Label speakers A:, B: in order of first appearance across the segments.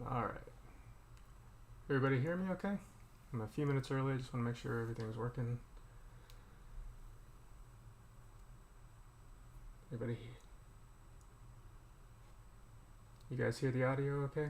A: Alright. Everybody hear me okay? I'm a few minutes early. I just want to make sure everything's working. Everybody, you guys hear the audio okay?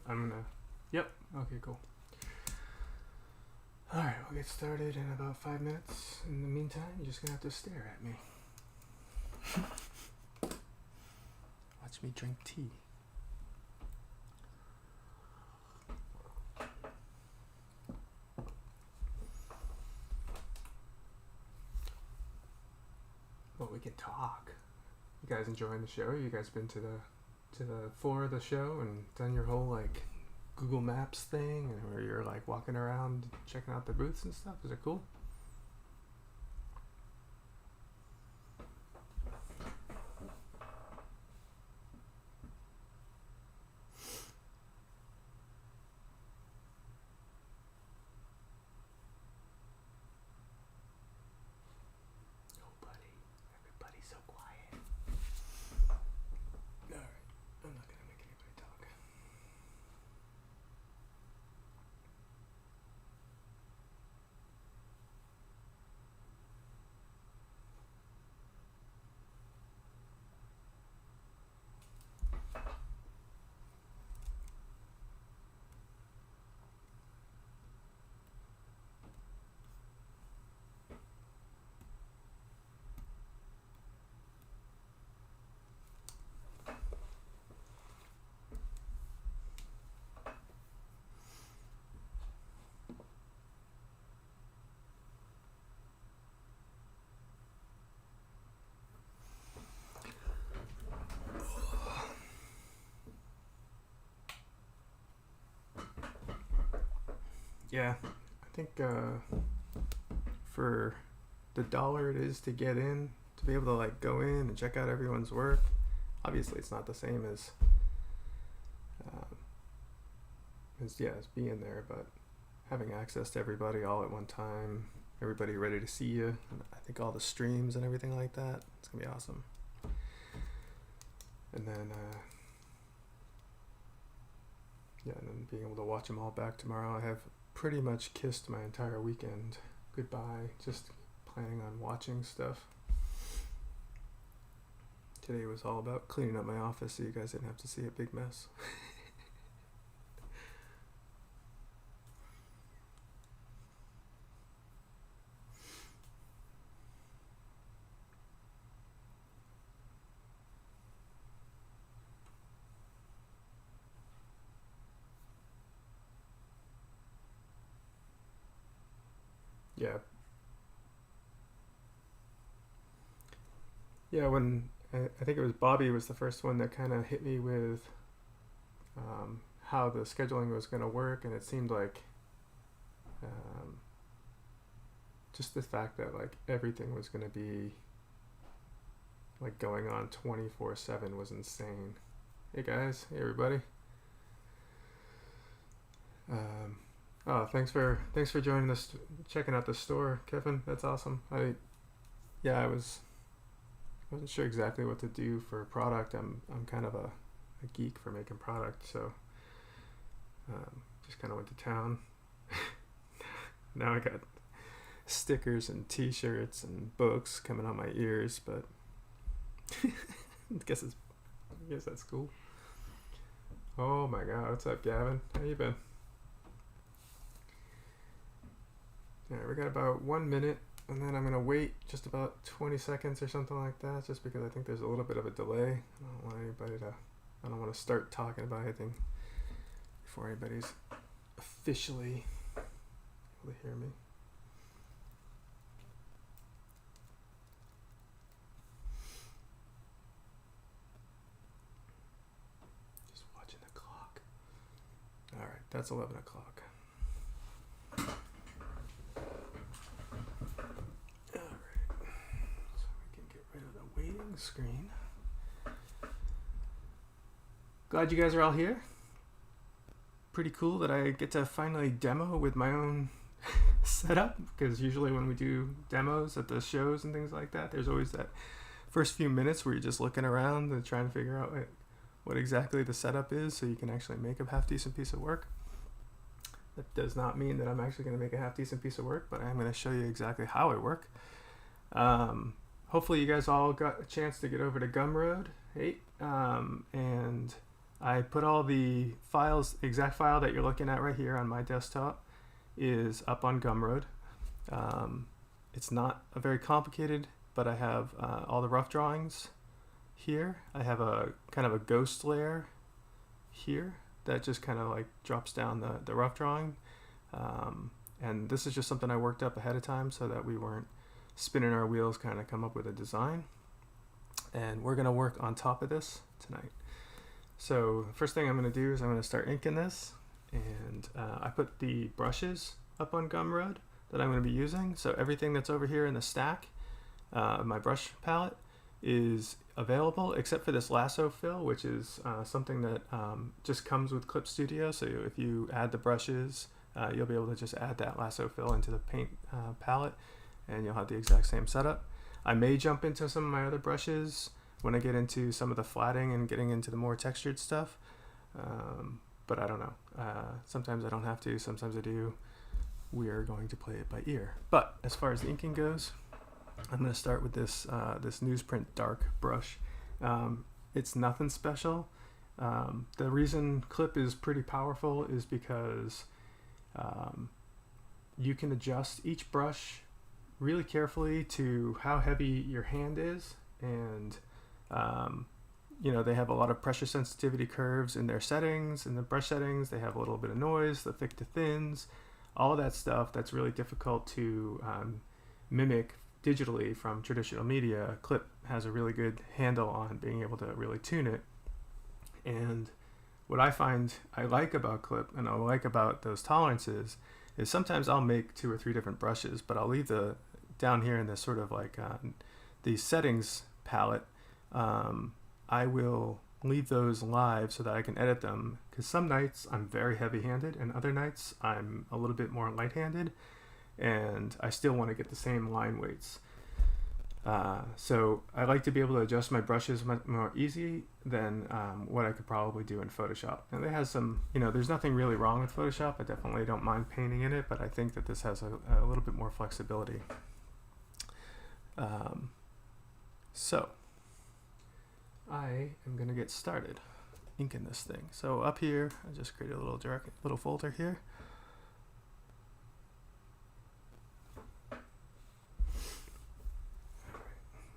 A: I'm gonna... Yep. Okay, cool. Alright, we'll get started in about 5 minutes. In the meantime, you're just gonna have to stare at me. Watch me drink tea. Well, we can talk. You guys enjoying the show? You guys been to the floor of the show and done your whole like Google Maps thing, and where you're like walking around checking out the booths and stuff? Is it cool? Nobody. Everybody's so quiet. Alright, I'm not gonna make anybody talk. Yeah, I think for the dollar it is to get in, to be able to like go in and check out everyone's work. Obviously, it's not the same as as being there, but having access to everybody all at one time, everybody ready to see you, and I think all the streams and everything like that, it's gonna be awesome. And then and then being able to watch them all back tomorrow. I have pretty much kissed my entire weekend goodbye, just planning on watching stuff. Today was all about cleaning up my office so you guys didn't have to see a big mess. When I think it was Bobby was the first one that kind of hit me with how the scheduling was going to work, and it seemed like just the fact that like everything was going to be like going on 24/7 was insane. Hey guys, hey everybody. Thanks for joining this, checking out the store, Kevin. That's awesome. I wasn't sure exactly what to do for a product. I'm kind of a geek for making product, so just kind of went to town. Now I got stickers and t-shirts and books coming out my ears, but I guess that's cool. Oh my god, what's up, Gavin? How you been? Alright, we got about 1 minute, and then I'm gonna wait just about 20 seconds or something like that, just because I think there's a little bit of a delay. I don't want to start talking about anything before anybody's officially able to hear me. that's 11 o'clock. Alright, so we can get rid of the waiting screen. Glad you guys are all here. Pretty cool that I get to finally demo with my own setup, because usually when we do demos at the shows and things like that, there's always that first few minutes where you're just looking around and trying to figure out what exactly the setup is so you can actually make a half decent piece of work. That does not mean that I'm actually going to make a half decent piece of work, but I'm going to show you exactly how I work. Hopefully you guys all got a chance to get over to Gumroad 8, and I put all the files, the exact file that you're looking at right here on my desktop is up on Gumroad. It's not a very complicated, but I have all the rough drawings here. I have a kind of a ghost layer here that just kind of like drops down the rough drawing. And this is just something I worked up ahead of time so that we weren't spinning our wheels trying to come up with a design. And we're gonna work on top of this tonight. So the first thing I'm going to do is I'm going to start inking this, and I put the brushes up on Gumroad that I'm going to be using. So everything that's over here in the stack of my brush palette is available except for this lasso fill, which is something that just comes with Clip Studio. So if you add the brushes, you'll be able to just add that lasso fill into the paint palette, and you'll have the exact same setup. I may jump into some of my other brushes when I get into some of the flatting and getting into the more textured stuff, but I don't know. Sometimes I don't have to, sometimes I do. We are going to play it by ear. But as far as the inking goes, I'm going to start with this this Newsprint Dark brush. It's nothing special. The reason Clip is pretty powerful is because you can adjust each brush really carefully to how heavy your hand is, and you know, they have a lot of pressure sensitivity curves in their settings, in the brush settings. They have a little bit of noise, the thick to thins, all of that stuff that's really difficult to mimic digitally from traditional media. Clip has a really good handle on being able to really tune it. And what I find I like about Clip, and I like about those tolerances, is sometimes I'll make 2 or 3 different brushes, but I'll leave the down here in this sort of like the settings palette. I will leave those live so that I can edit them, because some nights I'm very heavy-handed and other nights I'm a little bit more light-handed, and I still want to get the same line weights. So I like to be able to adjust my brushes much more easy than what I could probably do in Photoshop. And it has some, you know, there's nothing really wrong with Photoshop. I definitely don't mind painting in it, but I think that this has a little bit more flexibility. So I am going to get started inking this thing. So up here, I just created a little folder here.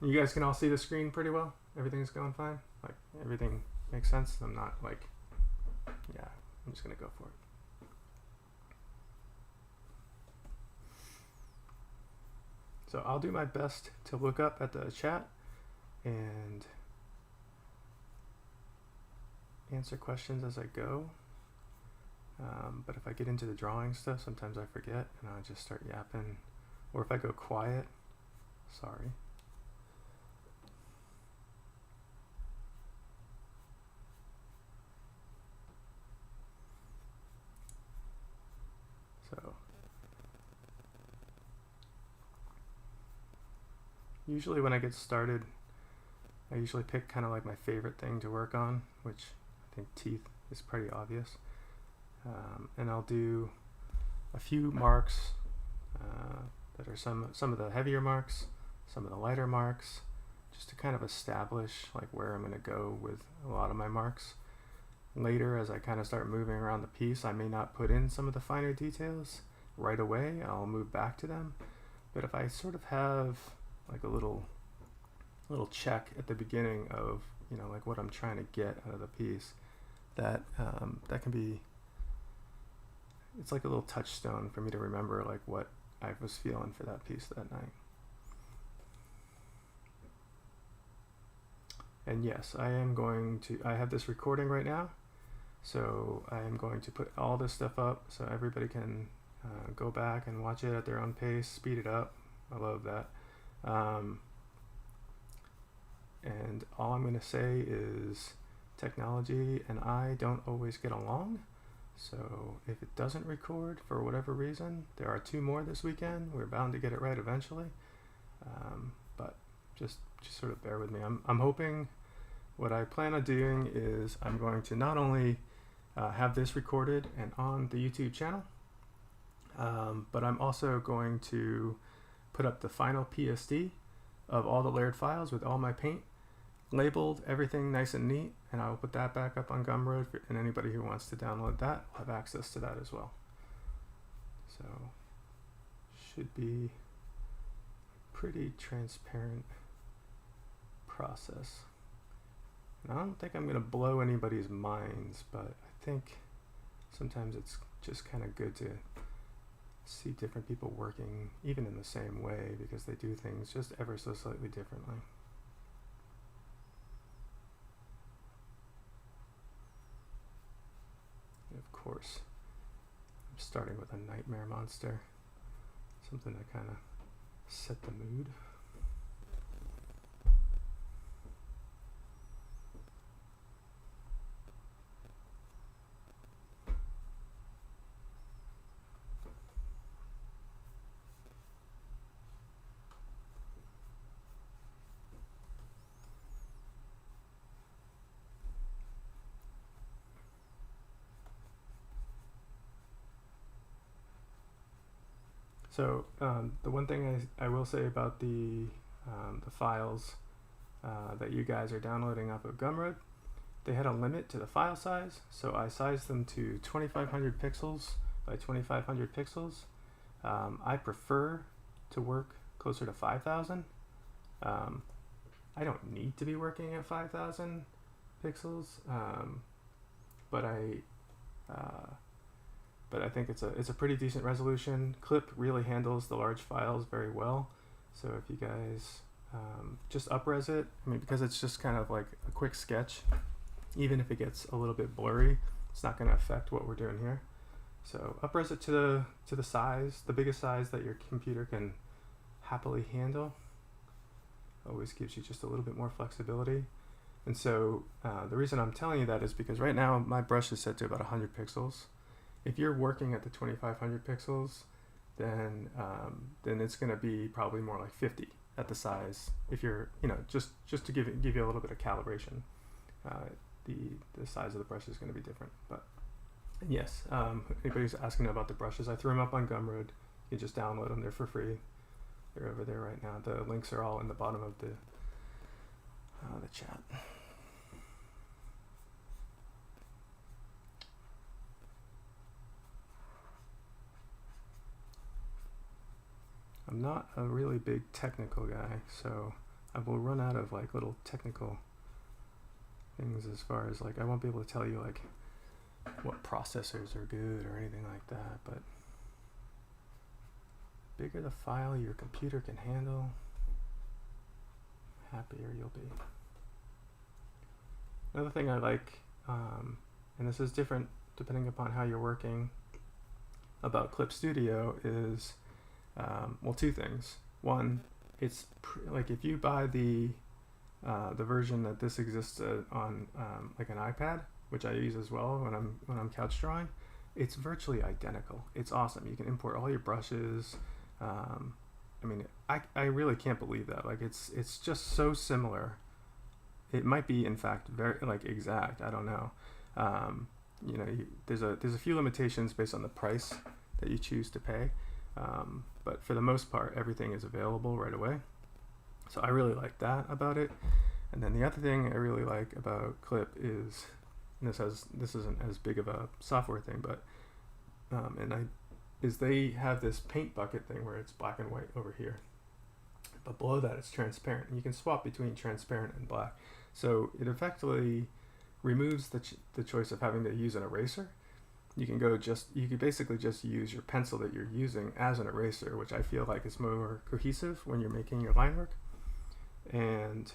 A: You guys can all see the screen pretty well? Everything's going fine? Like, everything makes sense? I'm not like, yeah, I'm just going to go for it. So I'll do my best to look up at the chat and answer questions as I go. But if I get into the drawing stuff, sometimes I forget and I'll just start yapping. Or if I go quiet, sorry. So usually when I get started, I usually pick kind of like my favorite thing to work on, which I think teeth is pretty obvious. And I'll do a few marks that are some of the heavier marks, some of the lighter marks, just to kind of establish like where I'm going to go with a lot of my marks. Later, as I kind of start moving around the piece, I may not put in some of the finer details right away. I'll move back to them. But if I sort of have like a little check at the beginning of, you know, like what I'm trying to get out of the piece, that that can be, it's like a little touchstone for me to remember like what I was feeling for that piece that night. And yes, I have this recording right now, So I am going to put all this stuff up so everybody can go back and watch it at their own pace, speed it up. I love that. And all I'm going to say is technology and I don't always get along. So if it doesn't record for whatever reason, there are 2 more this weekend. We're bound to get it right eventually. But just sort of bear with me. I'm hoping what I plan on doing is I'm going to not only have this recorded and on the YouTube channel, but I'm also going to put up the final PSD of all the layered files with all my paint labeled, everything nice and neat, and I will put that back up on Gumroad, and anybody who wants to download that will have access to that as well. So should be a pretty transparent process. And I don't think I'm going to blow anybody's minds, but I think sometimes it's just kind of good to see different people working even in the same way, because they do things just ever so slightly differently. Of course, I'm starting with a nightmare monster, something to kind of set the mood. So the one thing I will say about the files that you guys are downloading off of Gumroad, they had a limit to the file size, so I sized them to 2500 pixels by 2500 pixels. I prefer to work closer to 5000. I don't need to be working at 5000 pixels, but I think it's a pretty decent resolution. Clip really handles the large files very well. So if you guys just up-res it, I mean, because it's just kind of like a quick sketch, even if it gets a little bit blurry, it's not going to affect what we're doing here. So up-res it to the size, the biggest size that your computer can happily handle. Always gives you just a little bit more flexibility. And so the reason I'm telling you that is because right now my brush is set to about 100 pixels. If you're working at the 2500 pixels, then it's going to be probably more like 50 at the size. If you're, just to give you a little bit of calibration, the size of the brush is going to be different. But yes, anybody's asking about the brushes, I threw them up on Gumroad. You can just download them; they're for free. They're over there right now. The links are all in the bottom of the chat. I'm not a really big technical guy, so I will run out of like little technical things as far as like I won't be able to tell you like what processors are good or anything like that, but bigger the file your computer can handle, happier you'll be. Another thing I like, and this is different depending upon how you're working, about Clip Studio is well, 2 things. One, it's like if you buy the version that this exists on like an iPad, which I use as well when I'm couch drawing, it's virtually identical. It's awesome. You can import all your brushes. I mean, I really can't believe that. Like it's just so similar. It might be in fact very like exact. I don't know. There's a few limitations based on the price that you choose to pay. But for the most part, everything is available right away. So I really like that about it. And then the other thing I really like about Clip is, and this isn't as big of a software thing, but is they have this paint bucket thing where it's black and white over here, but below that it's transparent. And you can swap between transparent and black. So it effectively removes the choice of having to use an eraser. You can basically just use your pencil that you're using as an eraser, which I feel like is more cohesive when you're making your line work. And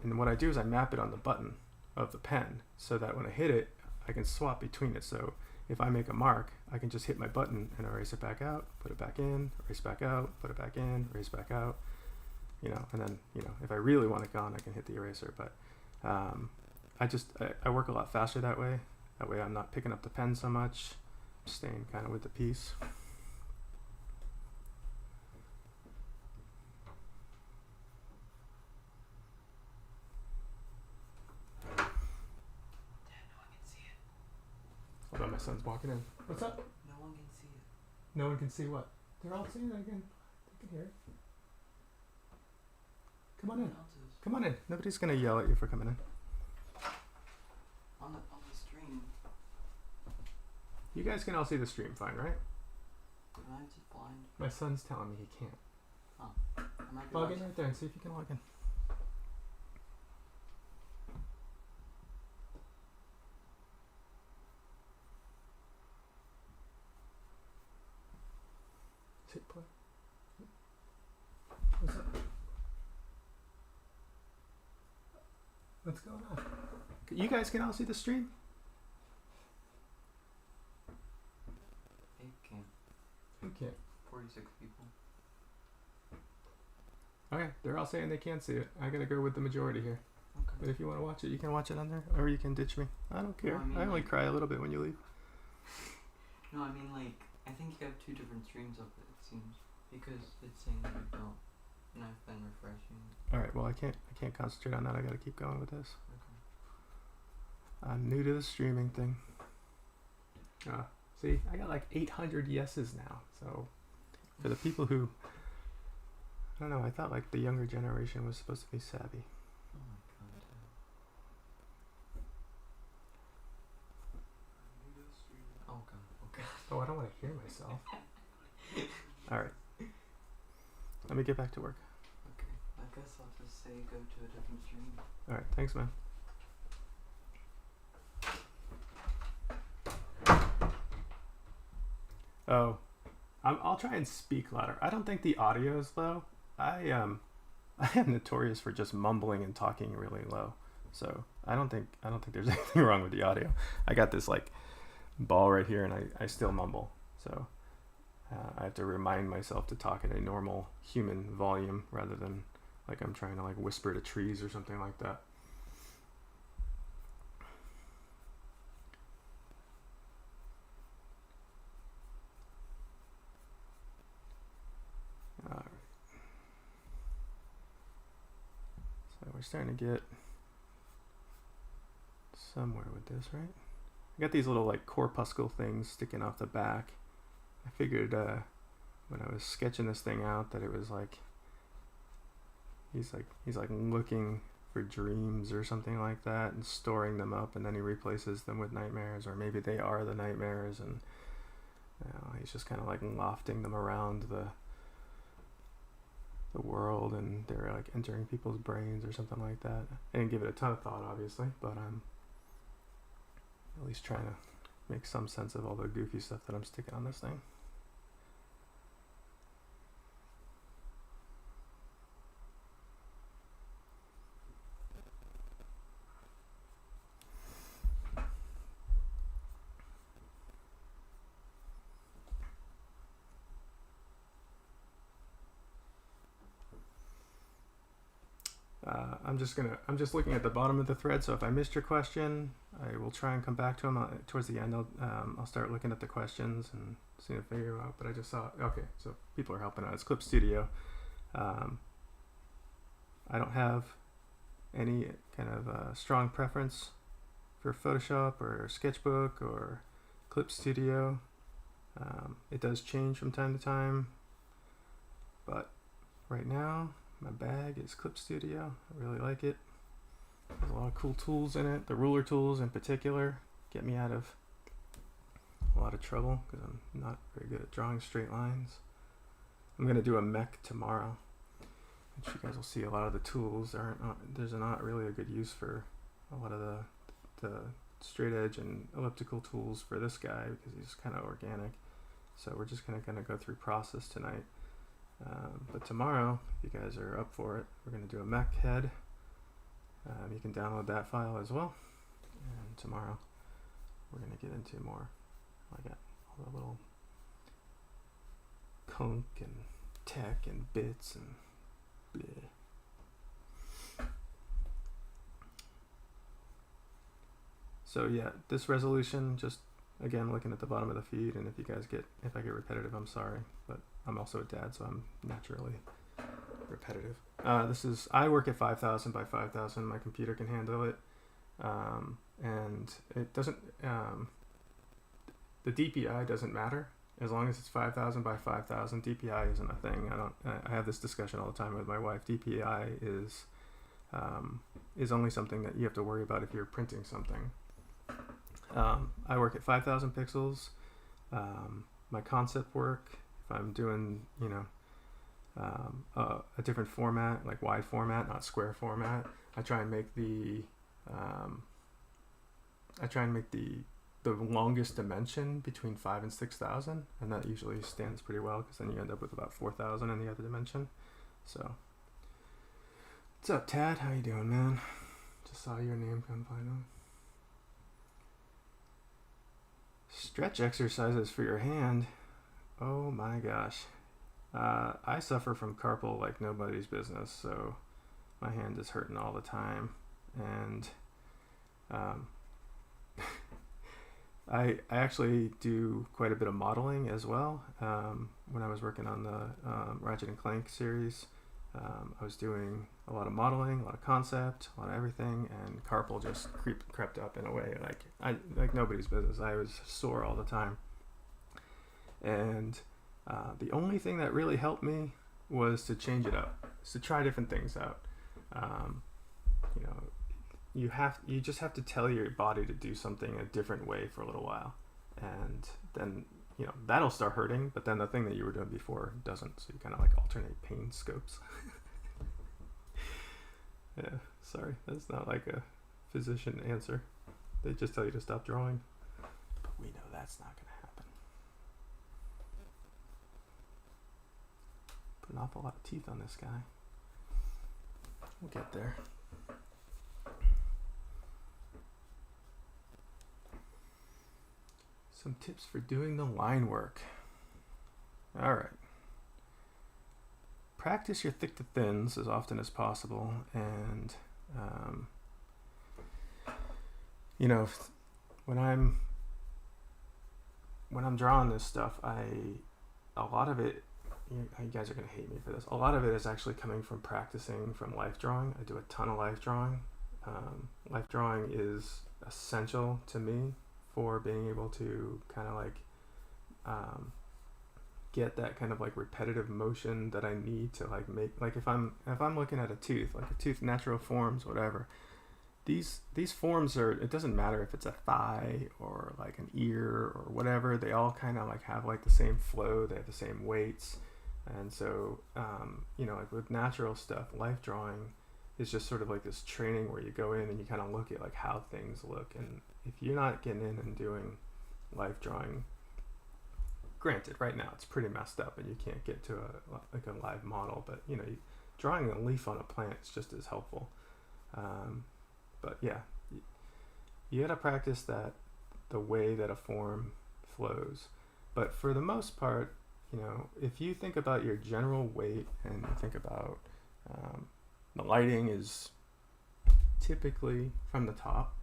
A: what I do is I map it on the button of the pen so that when I hit it, I can swap between it. So if I make a mark, I can just hit my button and erase it back out, put it back in, erase back out, put it back in, erase back out, you know, and then, you know, if I really want it gone, I can hit the eraser. But I work a lot faster that way. That way I'm not picking up the pen so much, I'm staying kind of with the piece. Hold on, my son's walking in. What's up?
B: No one can see it.
A: No one can see what? They're all seeing it again. They can hear it. Come on in. Come on in. Nobody's gonna yell at you for coming in.
B: On the stream.
A: You guys can all see the stream fine, right?
B: I'm just blind.
A: My son's telling me he can't.
B: Oh. I might be
A: Log in
B: watching.
A: right there and see if you can log in. Hit play. What's up? What's going on? You guys can all see the stream?
B: Hey, King.
A: Who can't?
B: 46 people.
A: Okay, they're all saying they can't see it. I gotta go with the majority here.
B: Okay.
A: But if you want to watch it, you can watch it on there, or you can ditch me. I don't care.
B: No, I mean,
A: I only
B: like-
A: cry a little bit when you leave.
B: No, I mean, like, I think you have two different streams of it, it seems. Because it's saying that you don't. And I've been refreshing.
A: All right. Well, I can't concentrate on that. I gotta keep going with this.
B: Okay.
A: I'm new to the streaming thing. See, I got like 800 yeses now. So, for the people who, I don't know, I thought like the younger generation was supposed to be savvy.
B: Oh my god. Oh god. Oh god.
A: Oh, I don't want to hear myself. All right. Let me get back to work.
B: Okay. I guess I'll just say go to a different stream.
A: All right. Thanks, man. Oh, I'll try and speak louder. I don't think the audio is low. I am notorious for just mumbling and talking really low. So I don't think there's anything wrong with the audio. I got this like ball right here, and I still mumble. So I have to remind myself to talk at a normal human volume rather than like I'm trying to like whisper to trees or something like that. All right. So we're starting to get somewhere with this, right? I got these little like corpuscle things sticking off the back. I figured when I was sketching this thing out that it was like he's like looking for dreams or something like that and storing them up, and then he replaces them with nightmares, or maybe they are the nightmares, and you know, he's just kind of like lofting them around the world, and they're like entering people's brains or something like that. I didn't give it a ton of thought, obviously, but I'm at least trying to make some sense of all the goofy stuff that I'm sticking on this thing. I'm just looking at the bottom of the thread, so if I missed your question, I will try and come back to them towards the end. I'll start looking at the questions and see if I figure them out. But I just saw, okay, so people are helping out. It's Clip Studio. I don't have any kind of strong preference for Photoshop or Sketchbook or Clip Studio. It does change from time to time, but right now my bag is Clip Studio. I really like it. There's a lot of cool tools in it. The ruler tools in particular get me out of a lot of trouble because I'm not very good at drawing straight lines. I'm going to do a mech tomorrow, which you guys will see a lot of the tools there's not really a good use for a lot of the straight edge and elliptical tools for this guy because he's kind of organic. So we're just going to kind of go through process tonight. But tomorrow, if you guys are up for it, we're going to do a mech head. You can download that file as well. And tomorrow we're going to get into more. I got all the little conk and tech and bits and bleh. So yeah, this resolution, just again looking at the bottom of the feed, and if I get repetitive, I'm sorry, but I'm also a dad, so I'm naturally repetitive. I work at 5,000 by 5,000. My computer can handle it, and it doesn't. The DPI doesn't matter as long as it's 5,000 by 5,000. DPI isn't a thing. I have this discussion all the time with my wife. DPI is only something that you have to worry about if you're printing something. I work at 5,000 pixels. My concept work, if I'm doing, a different format, like wide format, not square format, I try and make the longest dimension between 5 and 6,000, and that usually stands pretty well because then you end up with about 4,000 in the other dimension. So, what's up, Tad? How you doing, man? Just saw your name come finally. Stretch exercises for your hand. Oh my gosh. I suffer from carpal like nobody's business, so my hand is hurting all the time. And I actually do quite a bit of modeling as well. When I was working on the Ratchet and Clank series, I was doing a lot of modeling, a lot of concept, a lot of everything, and carpal just crept up in a way like nobody's business. I was sore all the time, and the only thing that really helped me was to change it up, to try different things out. You just have to tell your body to do something a different way for a little while, and then that'll start hurting, but then the thing that you were doing before doesn't, so you kind of like alternate pain scopes. Yeah, sorry, that's not like a physician answer. They just tell you to stop drawing, but we know that's not going to happen. Put an awful lot of teeth on this guy. We'll get there. Some tips for doing the line work. All right. Practice your thick to thins as often as possible, and when I'm drawing this stuff, a lot of it, you guys are gonna hate me for this. A lot of it is actually coming from practicing from life drawing. I do a ton of life drawing. Life drawing is essential to me for being able to kind of get that kind of like repetitive motion that I need to like make, like if I'm looking at a tooth, like a tooth, natural forms, whatever, these forms are, it doesn't matter if it's a thigh or like an ear or whatever, they all kind of like have like the same flow, they have the same weights. And so like with natural stuff, life drawing is just sort of like this training where you go in and you kind of look at like how things look. And if you're not getting in and doing life drawing, granted, right now it's pretty messed up and you can't get to a live model, but drawing a leaf on a plant is just as helpful. But yeah, you gotta practice that, the way that a form flows. But for the most part, if you think about your general weight and you think about the lighting is typically from the top,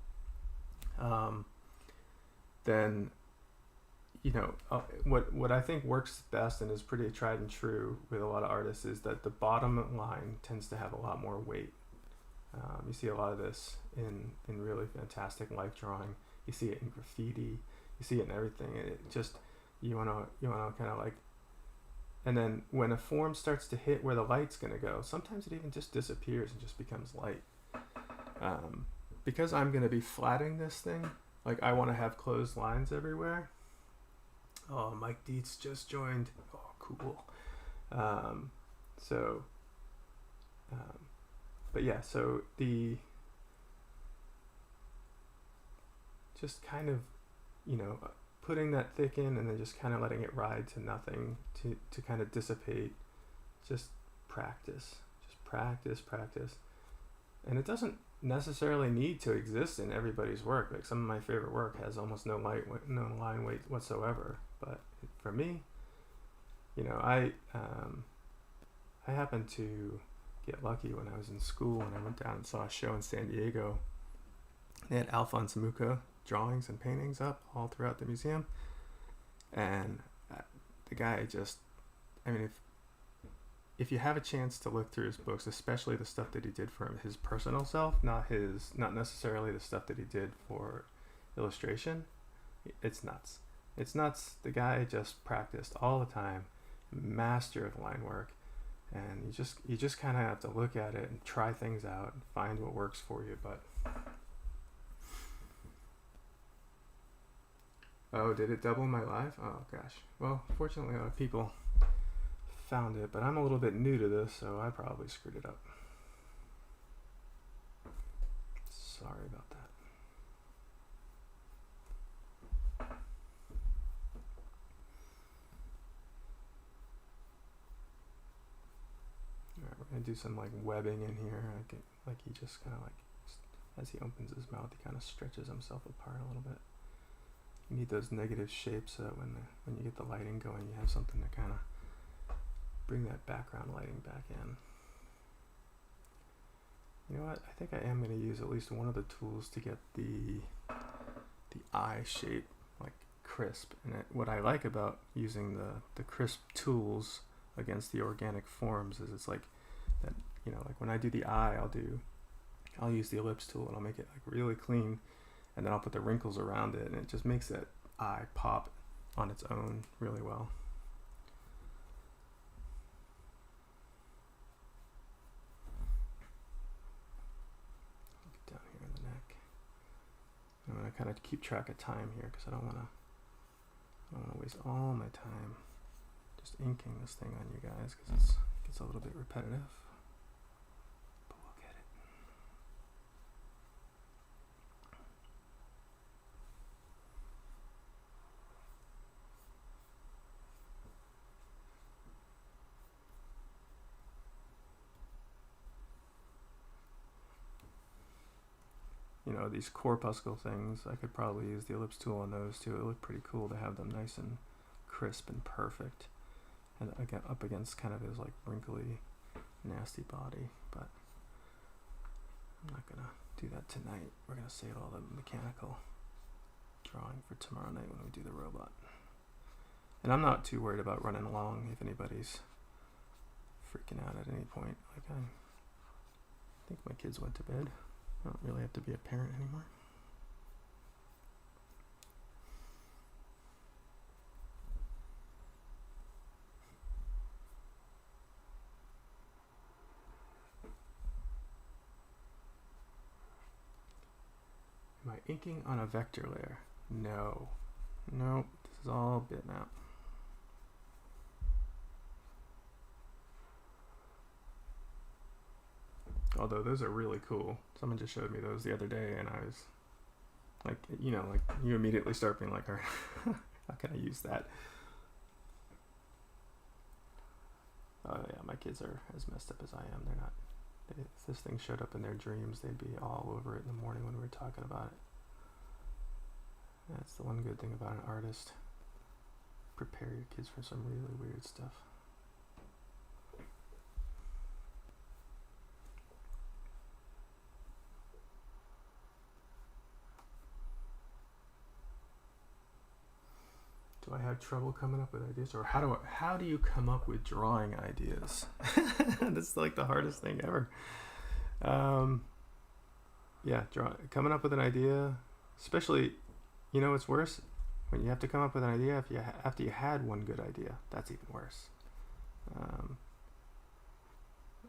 A: then what I think works best and is pretty tried and true with a lot of artists is that the bottom line tends to have a lot more weight. You see a lot of this in really fantastic life drawing. You see it in graffiti. You see it in everything. It just, you wanna kind of like, and then when a form starts to hit where the light's gonna go, sometimes it even just disappears and just becomes light. Because I'm gonna be flatting this thing, like I want to have closed lines everywhere. Oh, Mike Dietz just joined. Oh, cool. But yeah, so just kind of, putting that thick in and then just kind of letting it ride to nothing to kind of dissipate. Just practice. And it doesn't necessarily need to exist in everybody's work. Like some of my favorite work has almost no line weight whatsoever. But for me, I happened to get lucky when I was in school and I went down and saw a show in San Diego. They had Alphonse Mucha drawings and paintings up all throughout the museum, and the guy just, if you have a chance to look through his books, especially the stuff that he did for his personal self, not necessarily the stuff that he did for illustration, it's nuts. It's nuts. The guy just practiced all the time, master of line work, and you just kind of have to look at it and try things out and find what works for you. But oh, did it double my life? Oh gosh. Well, fortunately a lot of people found it, but I'm a little bit new to this, so I probably screwed it up. Sorry about that. Alright, we're gonna do some like webbing in here. Like he just kind of like, as he opens his mouth, he kind of stretches himself apart a little bit. You need those negative shapes so that when you get the lighting going, you have something to kind of bring that background lighting back in. You know what? I think I am going to use at least one of the tools to get the eye shape like crisp. And what I like about using the crisp tools against the organic forms is it's like that. Like when I do the eye, I'll use the ellipse tool and I'll make it like really clean, and then I'll put the wrinkles around it, and it just makes that eye pop on its own really well. Down here in the neck. I'm going to kind of keep track of time here because I don't want to waste all my time just inking this thing on you guys because it gets a little bit repetitive. But we'll get it. These corpuscle things, I could probably use the ellipse tool on those too. It would look pretty cool to have them nice and crisp and perfect, and again up against kind of his like wrinkly, nasty body. But I'm not gonna do that tonight. We're gonna save all the mechanical drawing for tomorrow night when we do the robot. And I'm not too worried about running long if anybody's freaking out at any point. Like I think my kids went to bed. I don't really have to be a parent anymore. Am I inking on a vector layer? No. Nope. This is all bitmap. Although those are really cool. Someone just showed me those the other day and I was like, like you immediately start being like, all right, how can I use that? Oh yeah, my kids are as messed up as I am. They're not. If this thing showed up in their dreams, they'd be all over it in the morning when we were talking about it. That's the one good thing about an artist. Prepare your kids for some really weird stuff. Do I have trouble coming up with ideas, or how do you come up with drawing ideas? That's like the hardest thing ever. Coming up with an idea, especially, it's worse when you have to come up with an idea after you had one good idea. That's even worse.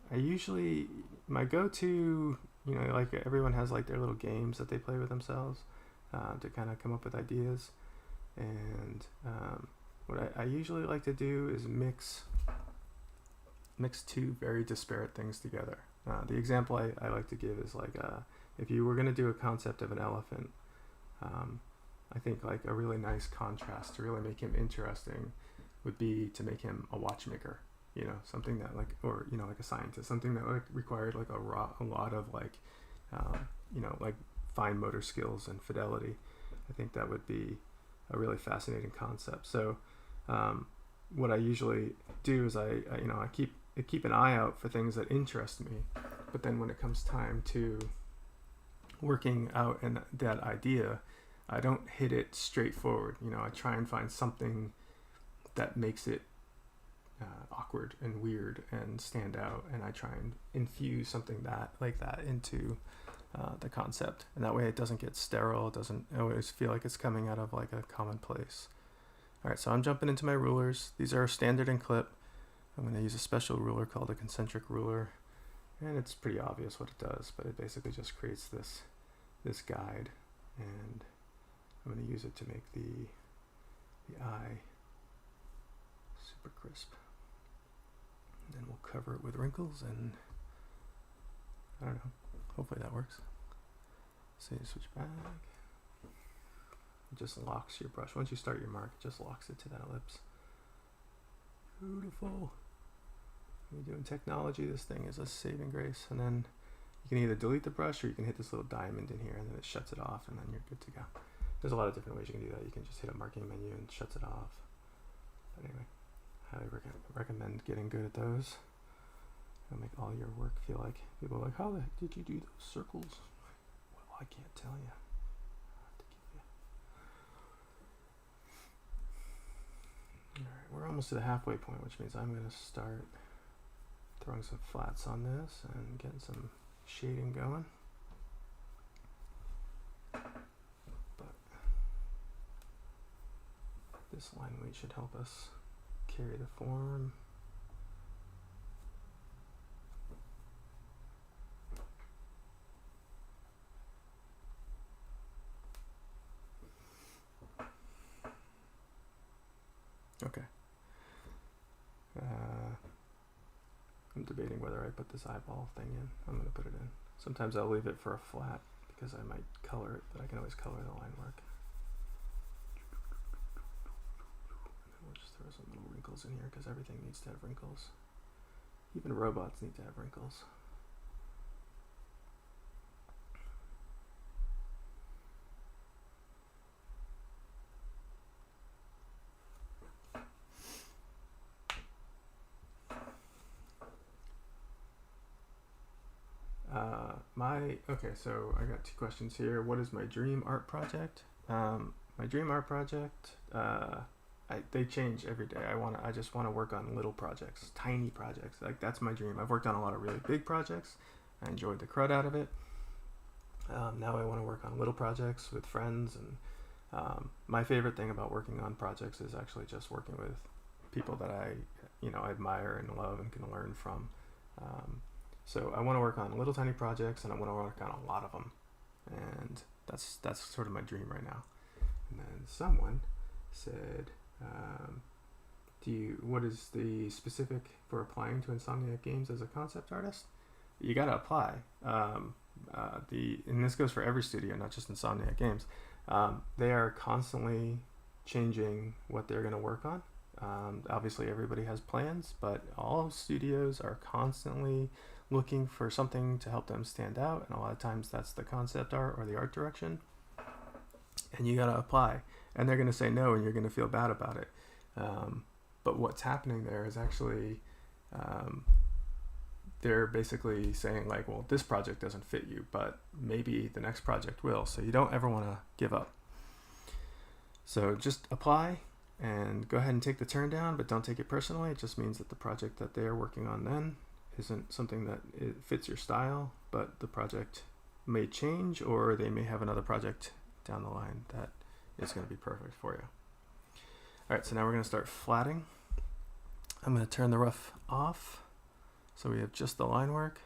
A: I usually, my go-to, like everyone has like their little games that they play with themselves to kind of come up with ideas. And what I usually like to do is mix two very disparate things together. The example I like to give is like if you were going to do a concept of an elephant, I think like a really nice contrast to really make him interesting would be to make him a watchmaker. something that like, or like a scientist, something that like required like a lot of like like fine motor skills and fidelity. I think that would be a really fascinating concept. So what I usually do is I keep an eye out for things that interest me, but then when it comes time to working out and that idea, I don't hit it straightforward. I try and find something that makes it awkward and weird and stand out, and I try and infuse something like that into the concept, and that way it doesn't get sterile. It doesn't always feel like it's coming out of like a common place. All right, so I'm jumping into my rulers. These are standard in clip. I'm going to use a special ruler called a concentric ruler, and it's pretty obvious what it does, but it basically just creates this guide, and I'm going to use it to make the eye super crisp. And then we'll cover it with wrinkles, and I don't know, hopefully that works. So you switch back. It just locks your brush. Once you start your mark, it just locks it to that ellipse. Beautiful. When you're doing technology, this thing is a saving grace. And then you can either delete the brush, or you can hit this little diamond in here, and then it shuts it off, and then you're good to go. There's a lot of different ways you can do that. You can just hit a marking menu and it shuts it off. But anyway, highly recommend getting good at those. It'll make all your work feel like, people are like, how the heck did you do those circles? Well, I can't tell you. Alright, we're almost to the halfway point, which means I'm going to start throwing some flats on this and getting some shading going. But this line weight should help us carry the form. Okay. I'm debating whether I put this eyeball thing in. I'm going to put it in. Sometimes I'll leave it for a flat because I might color it, but I can always color the line work. And we'll just throw some little wrinkles in here because everything needs to have wrinkles. Even robots need to have wrinkles. Okay, so I got two questions here. What is my dream art project? My dream art project, they change every day. I just want to work on little projects, tiny projects. Like, that's my dream. I've worked on a lot of really big projects. I enjoyed the crud out of it. Now I want to work on little projects with friends, and my favorite thing about working on projects is actually just working with people that I admire and love and can learn from. So I want to work on little tiny projects, and I want to work on a lot of them, and that's sort of my dream right now. And then someone said, what is the specific for applying to Insomniac Games as a concept artist? You got to apply. And this goes for every studio, not just Insomniac Games. They are constantly changing what they're going to work on. Obviously everybody has plans, but all studios are constantly looking for something to help them stand out, and a lot of times that's the concept art or the art direction, and you got to apply, and they're going to say no, and you're going to feel bad about it. But what's happening there is actually they're basically saying like, well, this project doesn't fit you, but maybe the next project will, so you don't ever want to give up. So just apply and go ahead and take the turn down, but don't take it personally. It just means that the project that they're working on then isn't something that it fits your style, but the project may change, or they may have another project down the line that is going to be perfect for you. All right, so now we're going to start flatting. I'm going to turn the rough off, so we have just the line work.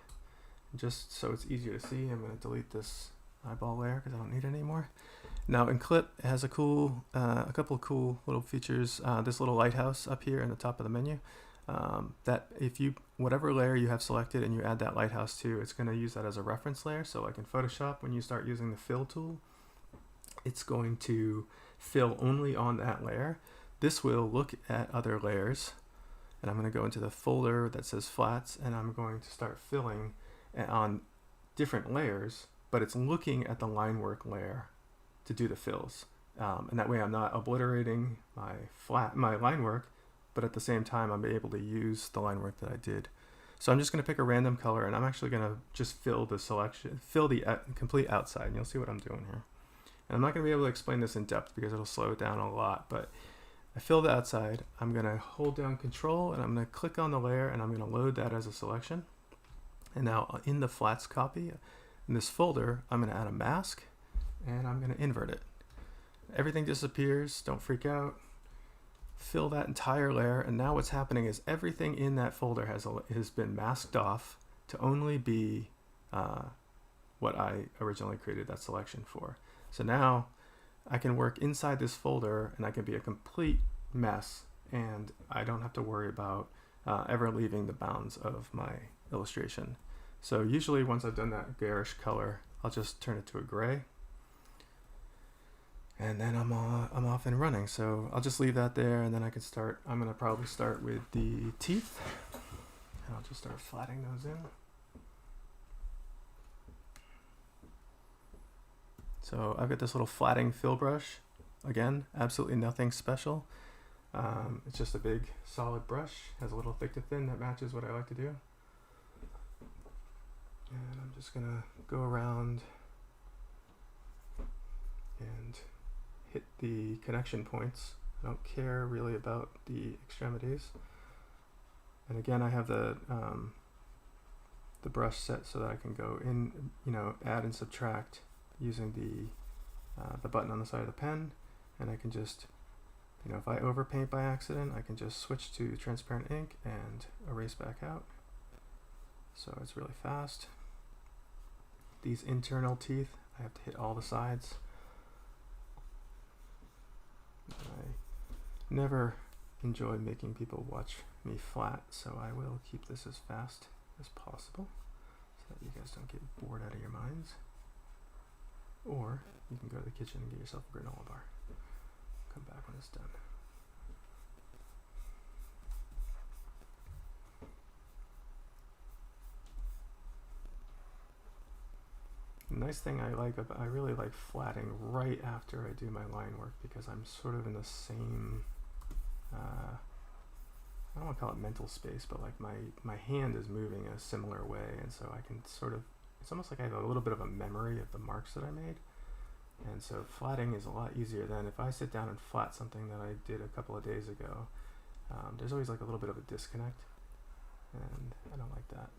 A: Just so it's easier to see, I'm going to delete this eyeball layer because I don't need it anymore. Now in Clip, it has a couple of cool little features. This little lighthouse up here in the top of the menu. That if you, whatever layer you have selected and you add that lighthouse to, it's going to use that as a reference layer. So like in Photoshop, when you start using the fill tool, it's going to fill only on that layer. This will look at other layers and I'm going to go into the folder that says flats, and I'm going to start filling on different layers, but it's looking at the line work layer to do the fills. And that way I'm not obliterating my line work, but at the same time I'm able to use the line work that I did. So I'm just going to pick a random color, and I'm actually going to just fill the complete outside, and you'll see what I'm doing here. And I'm not going to be able to explain this in depth because it'll slow it down a lot, but I fill the outside. I'm going to hold down Control, and I'm going to click on the layer, and I'm going to load that as a selection. And now in the flats copy, in this folder, I'm going to add a mask, and I'm going to invert it. Everything disappears, don't freak out. Fill that entire layer, and now what's happening is everything in that folder has been masked off to only be what I originally created that selection for. So now I can work inside this folder, and I can be a complete mess, and I don't have to worry about ever leaving the bounds of my illustration. So usually once I've done that garish color, I'll just turn it to a gray, and then I'm off and running. So I'll just leave that there, and then I can start. I'm going to probably start with the teeth, and I'll just start flatting those in. So I've got this little flatting fill brush. Again, absolutely nothing special. It's just a big solid brush, has a little thick to thin that matches what I like to do. And I'm just gonna go around and hit the connection points. I don't care really about the extremities. And again, I have the brush set so that I can go in, add and subtract using the button on the side of the pen, and I can just, if I overpaint by accident, I can just switch to transparent ink and erase back out. So it's really fast. These internal teeth, I have to hit all the sides. I never enjoy making people watch me flat, so I will keep this as fast as possible so that you guys don't get bored out of your minds. Or you can go to the kitchen and get yourself a granola bar. Come back when it's done. The nice thing I really like flatting right after I do my line work, because I'm sort of in the same, I don't want to call it mental space, but like my hand is moving in a similar way, and so I can sort of, it's almost like I have a little bit of a memory of the marks that I made. And so flatting is a lot easier than if I sit down and flat something that I did a couple of days ago. There's always like a little bit of a disconnect, and I don't like that.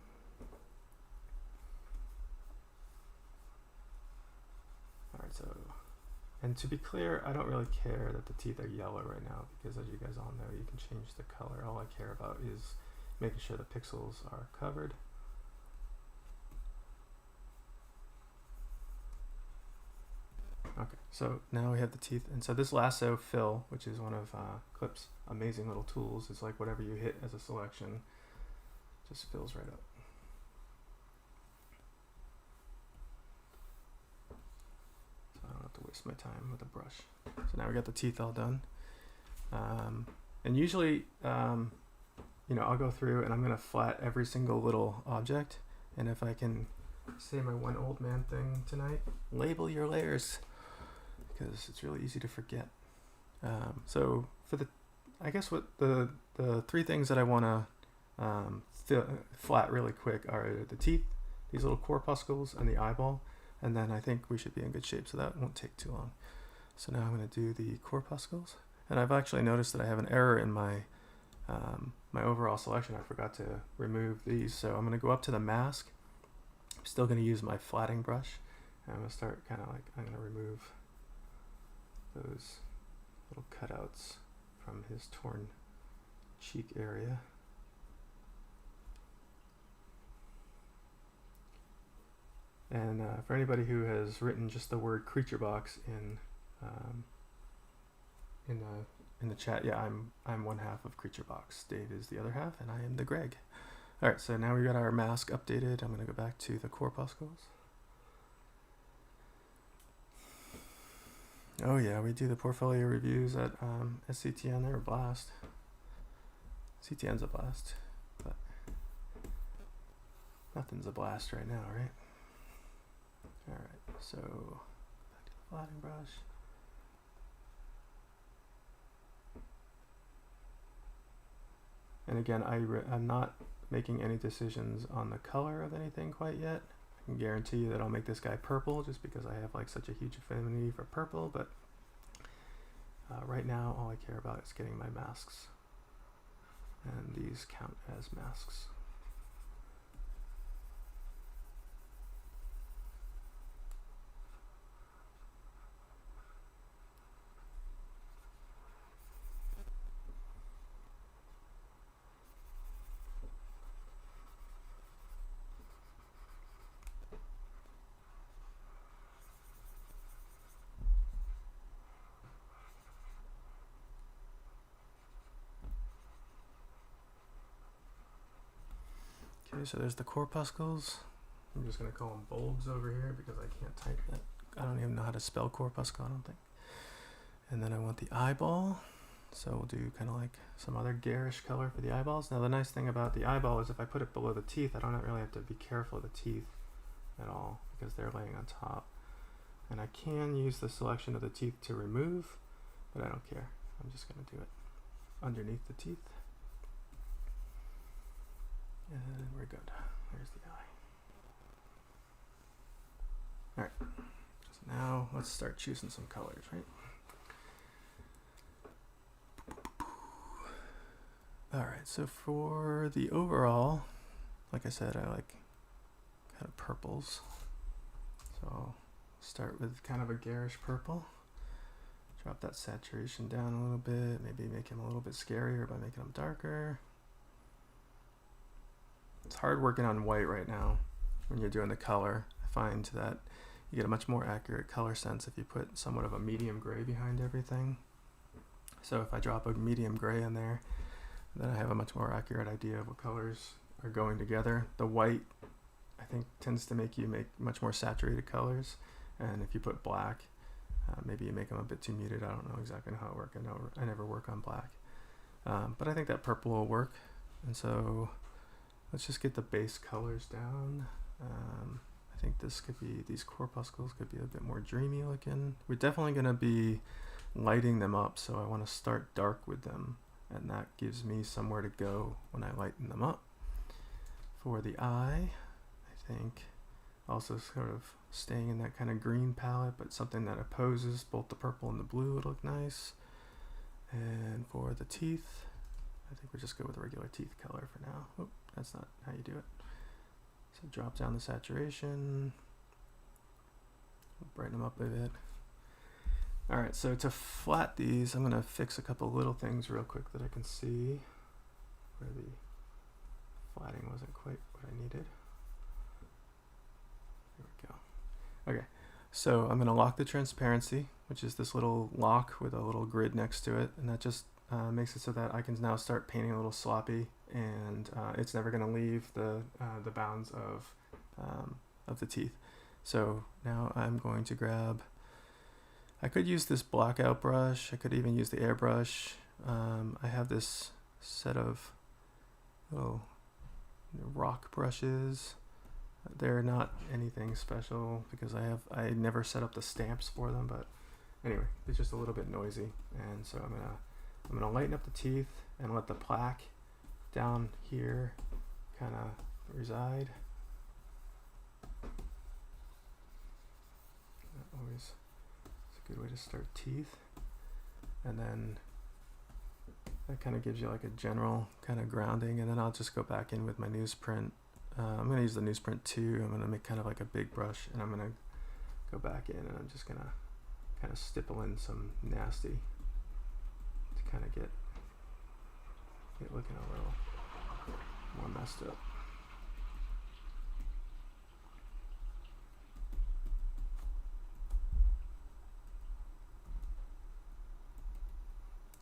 A: Alright, so, and to be clear, I don't really care that the teeth are yellow right now, because as you guys all know, you can change the color. All I care about is making sure the pixels are covered. Okay, so now we have the teeth, and so this lasso fill, which is one of Clip's amazing little tools, is like whatever you hit as a selection, just fills right up. So I don't have to waste my time with a brush. So now we got the teeth all done, and usually, I'll go through and I'm gonna flat every single little object, and if I can say my one old man thing tonight, label your layers, because it's really easy to forget. So for I guess what the three things that I want to flat really quick are the teeth, these little corpuscles, and the eyeball, and then I think we should be in good shape, so that won't take too long. So now I'm going to do the corpuscles, and I've actually noticed that I have an error in my my overall selection. I forgot to remove these, so I'm going to go up to the mask. I'm still going to use my flatting brush, and I'm going to start I'm going to remove those little cutouts from his torn cheek area. And for anybody who has written just the word creature box in the chat, yeah, I'm one half of creature box. Dave is the other half, and I am the Greg. All right, so now we got our mask updated. I'm going to go back to the corpuscles. Oh yeah, we do the portfolio reviews at SCTN. They're a blast. CTN's a blast, but nothing's a blast right now, right? Alright, so back to the flattening brush. And again, I'm not making any decisions on the color of anything quite yet. I can guarantee you that I'll make this guy purple just because I have like such a huge affinity for purple, but right now all I care about is getting my masks. And these count as masks. Okay, so there's the corpuscles. I'm just going to call them bulbs over here because I can't type that. I don't even know how to spell corpuscle, I don't think. And then I want the eyeball. So we'll do kind of like some other garish color for the eyeballs. Now the nice thing about the eyeball is if I put it below the teeth, I don't really have to be careful of the teeth at all because they're laying on top. And I can use the selection of the teeth to remove, but I don't care. I'm just going to do it underneath the teeth. And we're good. There's the eye. Alright, so now let's start choosing some colors, right? Alright, so for the overall, like I said, I like kind of purples. So I'll start with kind of a garish purple. Drop that saturation down a little bit, maybe make him a little bit scarier by making him darker. It's hard working on white right now when you're doing the color. I find that you get a much more accurate color sense if you put somewhat of a medium gray behind everything. So if I drop a medium gray in there, then I have a much more accurate idea of what colors are going together. The white, I think, tends to make you make much more saturated colors. And if you put black, maybe you make them a bit too muted. I don't know exactly how it works. I never work on black. But I think that purple will work. And so let's just get the base colors down. I think these corpuscles could be a bit more dreamy looking. We're definitely going to be lighting them up, so I want to start dark with them, and that gives me somewhere to go when I lighten them up. For the eye, I think also sort of staying in that kind of green palette, but something that opposes both the purple and the blue would look nice. And for the teeth, I think we'll just go with a regular teeth color for now. Oh, that's not how you do it. So drop down the saturation, brighten them up a bit. Alright, so to flat these, I'm going to fix a couple little things real quick that I can see where the flatting wasn't quite what I needed. There we go. Okay, so I'm going to lock the transparency, which is this little lock with a little grid next to it, and that just makes it so that I can now start painting a little sloppy, and it's never going to leave the bounds of the teeth. So now I'm going to grab, I could use this blackout brush, I could even use the airbrush. I have this set of little rock brushes. They're not anything special because I never set up the stamps for them, but anyway, it's just a little bit noisy, and so I'm gonna lighten up the teeth and let the plaque down here kind of reside. That always is a good way to start teeth, and then that kind of gives you like a general kind of grounding, and then I'll just go back in with my newsprint. I'm going to use the newsprint 2. I'm going to make kind of like a big brush, and I'm going to go back in, and I'm just going to kind of stipple in some nasty to kind of get looking a little more messed up.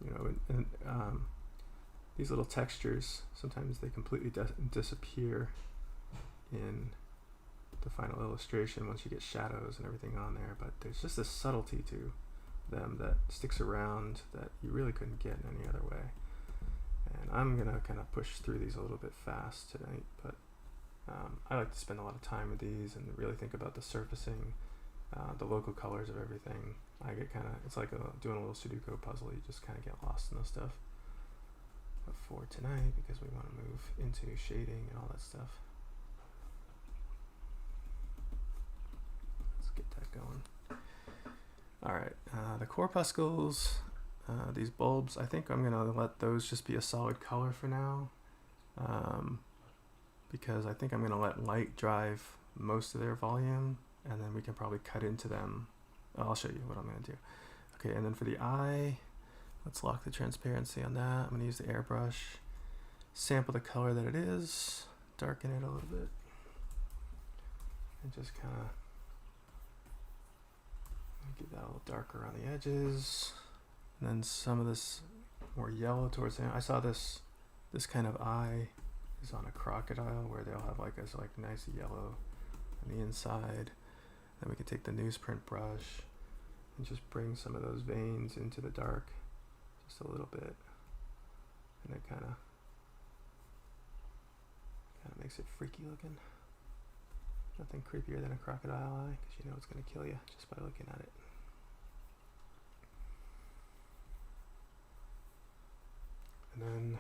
A: You know, and these little textures, sometimes they completely disappear in the final illustration once you get shadows and everything on there, but there's just this subtlety to them that sticks around that you really couldn't get in any other way. And I'm gonna kind of push through these a little bit fast tonight, but I like to spend a lot of time with these and really think about the surfacing, the local colors of everything. I get kind of, it's like doing a little Sudoku puzzle. You just kind of get lost in this stuff. But for tonight, because we want to move into shading and all that stuff, let's get that going. All right, the corpuscles, these bulbs, I think I'm gonna let those just be a solid color for now, because I think I'm gonna let light drive most of their volume, and then we can probably cut into them. I'll show you what I'm gonna do. Okay, and then for the eye, let's lock the transparency on that. I'm gonna use the airbrush, sample the color that it is, darken it a little bit, and just kind of get that a little darker around the edges. And then some of this more yellow towards the end. I saw this kind of eye is on a crocodile where they'll have like this like nice yellow on the inside. Then we can take the newsprint brush and just bring some of those veins into the dark just a little bit, and it kind of makes it freaky looking. Nothing creepier than a crocodile eye, because you know it's going to kill you just by looking at it. And then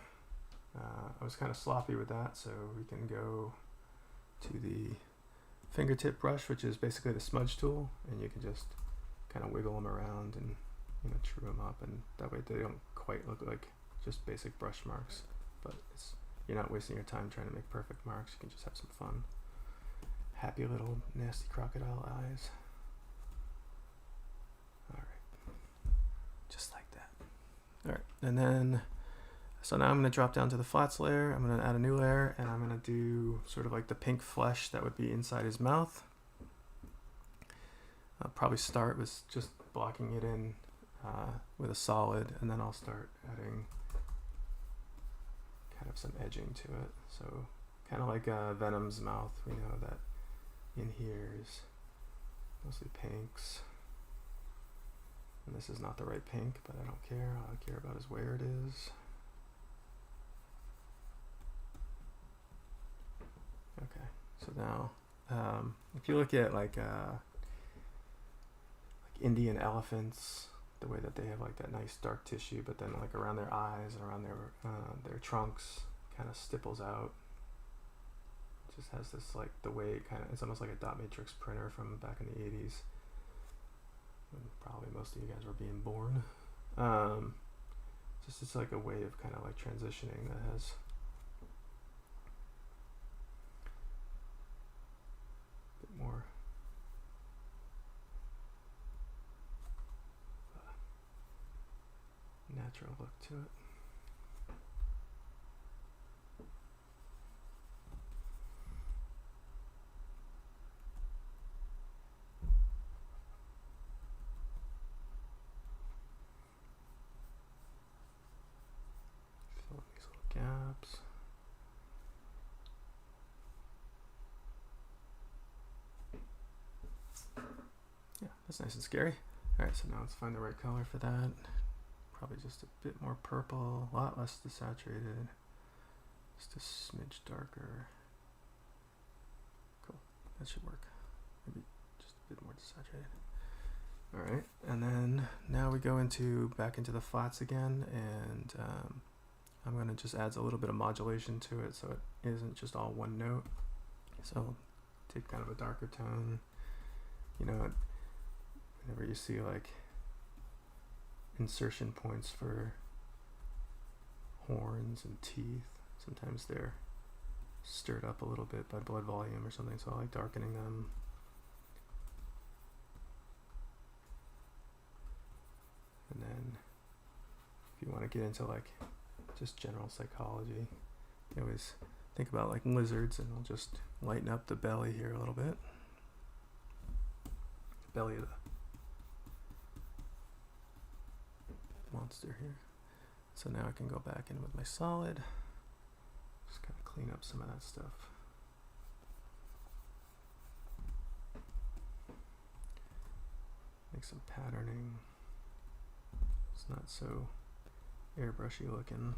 A: I was kind of sloppy with that, so we can go to the fingertip brush, which is basically the smudge tool, and you can just kind of wiggle them around and, you know, true them up, and that way they don't quite look like just basic brush marks, but you're not wasting your time trying to make perfect marks. You can just have some fun. Happy little nasty crocodile eyes. Alright, just like that. Alright, and then so now I'm going to drop down to the flats layer. I'm going to add a new layer, and I'm going to do sort of like the pink flesh that would be inside his mouth. I'll probably start with just blocking it in with a solid, and then I'll start adding kind of some edging to it. So kind of like Venom's mouth. We know that in here is mostly pinks. And this is not the right pink, but I don't care. All I care about is where it is. Okay, so now if you look at like Indian elephants, the way that they have like that nice dark tissue, but then like around their eyes and around their trunks kind of stipples out. It just has this like the way it it's almost like a dot matrix printer from back in the 80s. When probably most of you guys were being born. Just it's like a way of kind of like transitioning that has a bit more natural look to it. Fill in these little gaps. Yeah, that's nice and scary. Alright, so now let's find the right color for that. Probably just a bit more purple, a lot less desaturated, just a smidge darker. Cool, that should work. Maybe just a bit more desaturated. Alright, and then now we go back into the flats again, and I'm going to just add a little bit of modulation to it so it isn't just all one note. So take kind of a darker tone. You know, whenever you see like insertion points for horns and teeth, sometimes they're stirred up a little bit by blood volume or something, so I like darkening them. And then if you want to get into like just general psychology, you always think about like lizards, and I'll just lighten up the belly here a little bit. Belly of the monster here. So now I can go back in with my solid, just kind of clean up some of that stuff. Make some patterning. It's not so airbrushy looking.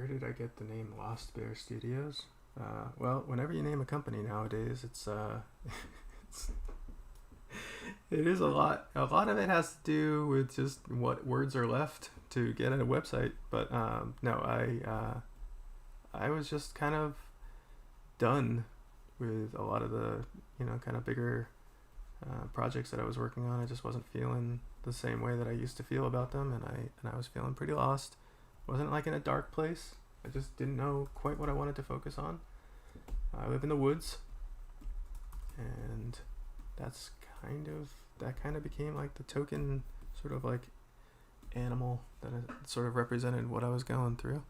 A: where did I get the name Lost Bear Studios? Well, whenever you name a company nowadays, it's it is a lot. A lot of it has to do with just what words are left to get a website. But no, I was just kind of done with a lot of the kind of bigger projects that I was working on. I just wasn't feeling the same way that I used to feel about them, and I was feeling pretty lost. Wasn't like in a dark place. I just didn't know quite what I wanted to focus on. I live in the woods, and that kind of became like the token sort of like animal that sort of represented what I was going through.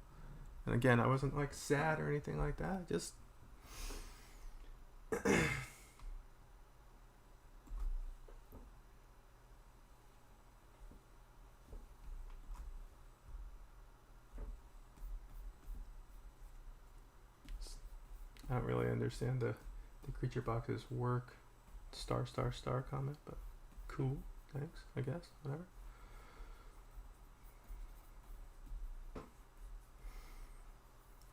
A: And again, I wasn't like sad or anything like that. Just I don't really understand the creature box's work star comment, but cool, thanks, I guess, whatever.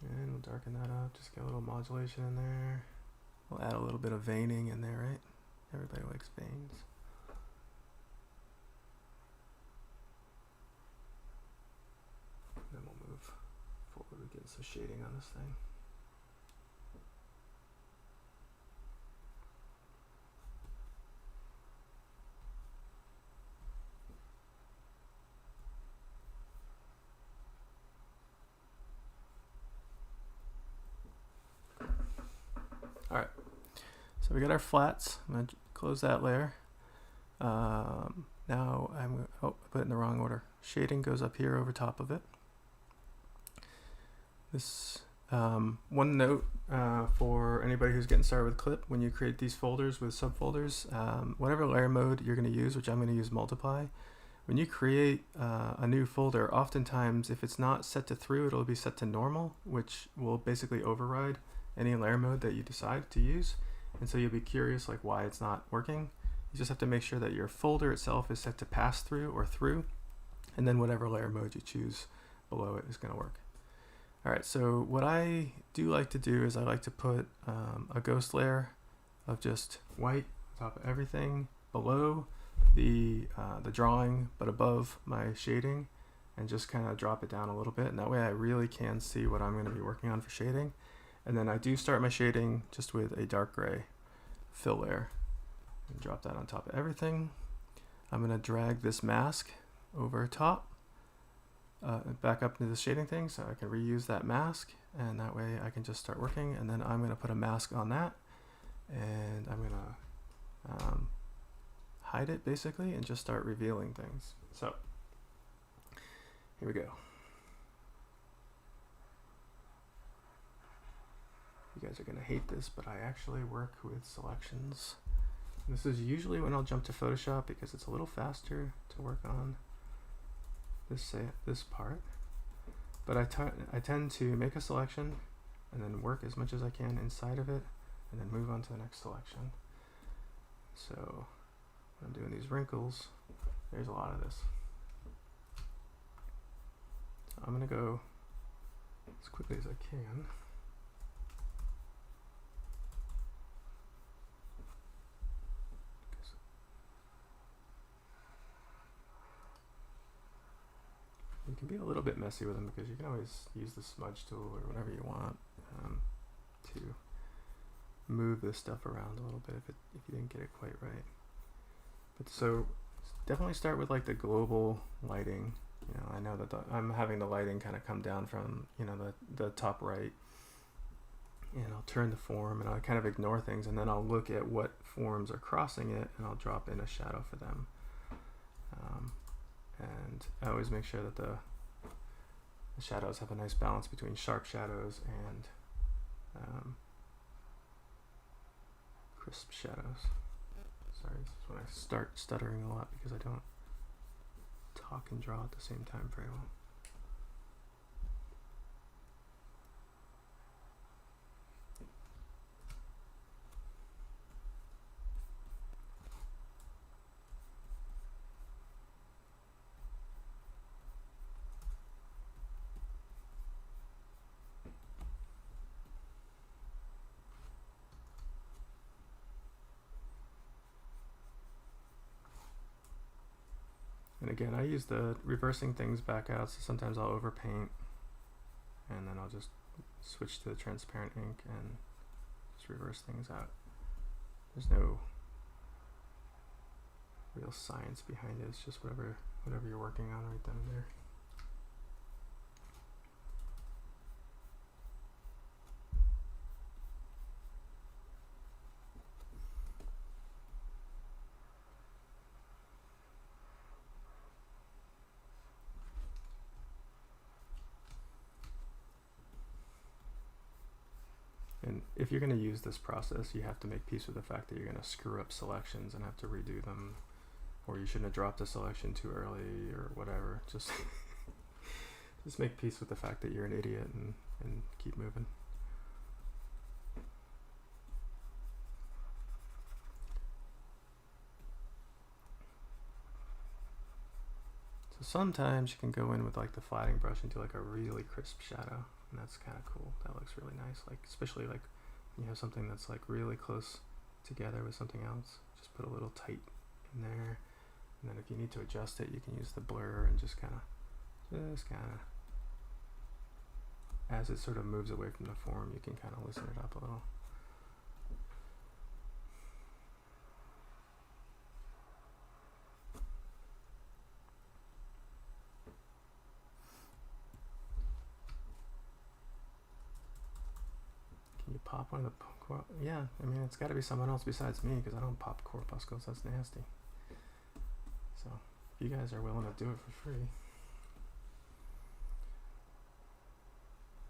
A: And we'll darken that up, just get a little modulation in there. We'll add a little bit of veining in there, right? Everybody likes veins. And then we'll move forward and get some shading on this thing. Alright, so we got our flats. I'm going to close that layer. Now I put it in the wrong order. Shading goes up here over top of it. This one note for anybody who's getting started with Clip: when you create these folders with subfolders, whatever layer mode you're going to use, which I'm going to use Multiply, when you create a new folder, oftentimes if it's not set to through, it'll be set to normal, which will basically override any layer mode that you decide to use. And so you'll be curious like why it's not working. You just have to make sure that your folder itself is set to pass through or through, and then whatever layer mode you choose below it is going to work. Alright, so what I do like to do is I like to put a ghost layer of just white on top of everything below the drawing but above my shading, and just kind of drop it down a little bit, and that way I really can see what I'm going to be working on for shading. And then I do start my shading just with a dark gray fill layer and drop that on top of everything. I'm going to drag this mask over top back up into the shading thing so I can reuse that mask, and that way I can just start working. And then I'm going to put a mask on that, and I'm going to hide it basically and just start revealing things. So here we go. You guys are going to hate this, but I actually work with selections. This is usually when I'll jump to Photoshop because it's a little faster to work on this part. But I tend to make a selection and then work as much as I can inside of it and then move on to the next selection. So when I'm doing these wrinkles, there's a lot of this. So I'm going to go as quickly as I can. You can be a little bit messy with them because you can always use the smudge tool or whatever you want to move this stuff around a little bit if you didn't get it quite right. But so definitely start with like the global lighting. I know that I'm having the lighting kind of come down from the top right, and I'll turn the form and I'll kind of ignore things, and then I'll look at what forms are crossing it and I'll drop in a shadow for them. And I always make sure that the shadows have a nice balance between sharp shadows and crisp shadows. Sorry, this is when I start stuttering a lot because I don't talk and draw at the same time very well. And again, I use the reversing things back out, so sometimes I'll overpaint, and then I'll just switch to the transparent ink and just reverse things out. There's no real science behind it. It's just whatever you're working on right then and there. And if you're going to use this process, you have to make peace with the fact that you're going to screw up selections and have to redo them, or you shouldn't have dropped a selection too early or whatever. Just make peace with the fact that you're an idiot and keep moving. So sometimes you can go in with like the flatting brush and do like a really crisp shadow, and that's kind of cool. That looks really nice, like especially like you have something that's like really close together with something else. Just put a little tight in there, and then if you need to adjust it, you can use the blur and just kind of as it sort of moves away from the form, you can kind of loosen it up a little. Can you pop one of the yeah, I mean, it's got to be someone else besides me, because I don't pop corpuscles. That's nasty. So if you guys are willing to do it for free.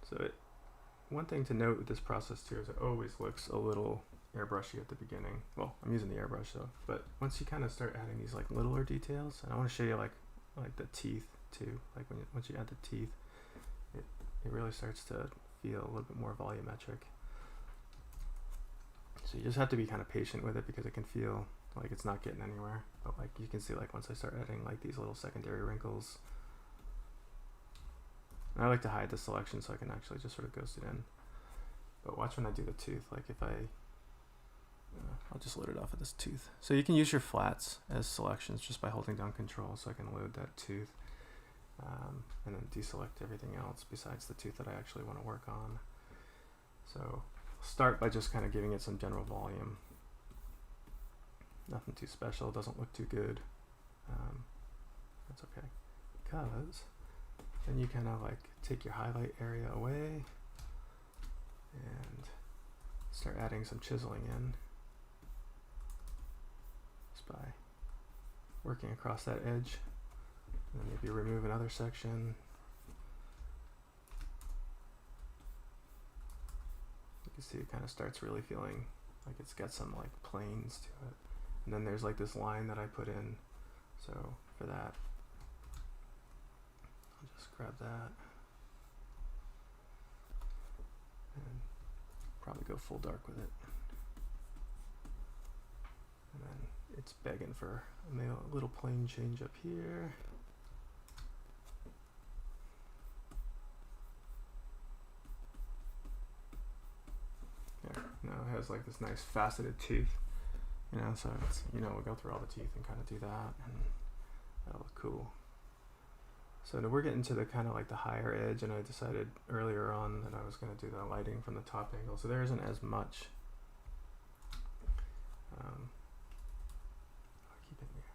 A: So one thing to note with this process too is it always looks a little airbrushy at the beginning. Well, I'm using the airbrush though, but once you kind of start adding these like littler details, and I want to show you like the teeth too. Like once you add the teeth, it really starts to feel a little bit more volumetric. So you just have to be kind of patient with it, because it can feel like it's not getting anywhere. But like you can see, like once I start adding like these little secondary wrinkles, and I like to hide the selection so I can actually just sort of ghost it in. But watch when I do the tooth. Like if I'll just load it off of this tooth. So you can use your flats as selections just by holding down Control. So I can load that tooth, and then deselect everything else besides the tooth that I actually want to work on. So start by just kind of giving it some general volume. Nothing too special. Doesn't look too good. That's okay, because then you kind of like take your highlight area away and start adding some chiseling in, just by working across that edge, and then maybe remove another section. You can see it kind of starts really feeling like it's got some like planes to it. And then there's like this line that I put in, so for that I'll just grab that and probably go full dark with it. And then it's begging for a little plane change up here. There, now it has like this nice faceted tooth, so it's, we'll go through all the teeth and kind of do that, and that'll look cool. So now we're getting to the kind of like the higher edge, and I decided earlier on that I was going to do the lighting from the top angle, so there isn't as much I'll keep it here.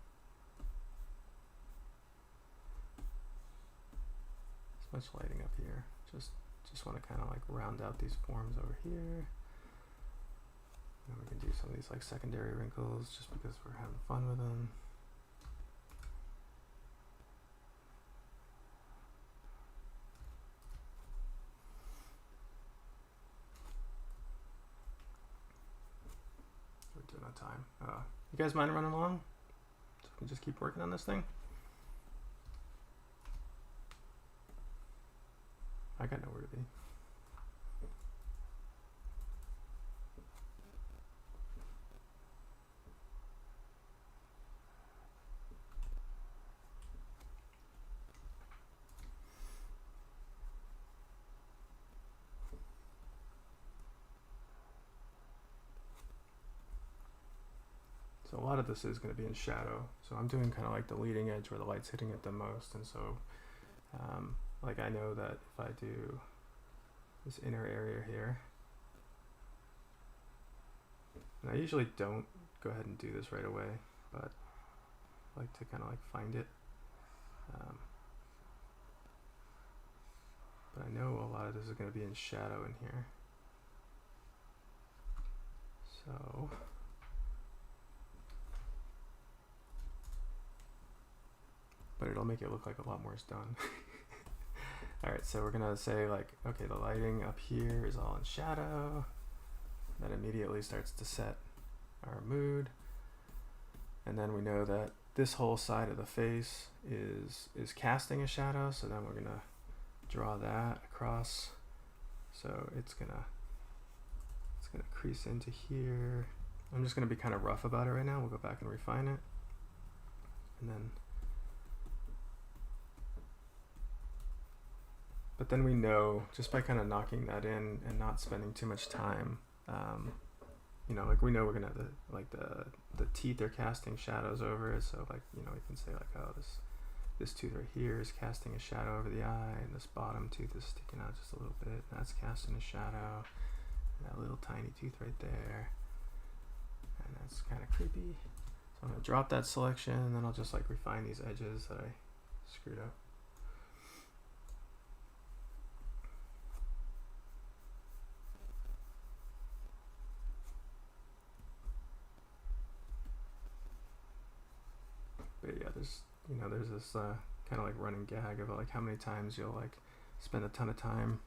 A: As much lighting up here. Just want to kind of like round out these forms over here. And we can do some of these like secondary wrinkles just because we're having fun with them. We're doing on time. You guys mind running along? So we can just keep working on this thing? I got nowhere to be. So a lot of of this is going to be in shadow. So I'm doing kind of like the leading edge where the light's hitting it the most. And so like I know that if I do this inner area here, and I usually don't go ahead and do this right away, but I like to kind of like find it. But I know a lot of this is going to be in shadow in here. So but it'll make it look like a lot more is done. Alright, so we're gonna say like, okay, the lighting up here is all in shadow. That immediately starts to set our mood. And then we know that this whole side of the face is casting a shadow, so then we're gonna draw that across. So it's gonna crease into here. I'm just gonna be kind of rough about it right now. We'll go back and refine it. And then but then we know just by kind of knocking that in and not spending too much time, you know, like we know we're gonna the teeth are casting shadows over it. So like, you know, we can say like, oh, this tooth right here is casting a shadow over the eye, and this bottom tooth is sticking out just a little bit. That's casting a shadow. And that little tiny tooth right there, and that's kind of creepy. So I'm gonna drop that selection, and then I'll just like refine these edges that I screwed up. But yeah, there's this kind of like running gag about like how many times you'll like spend a ton of time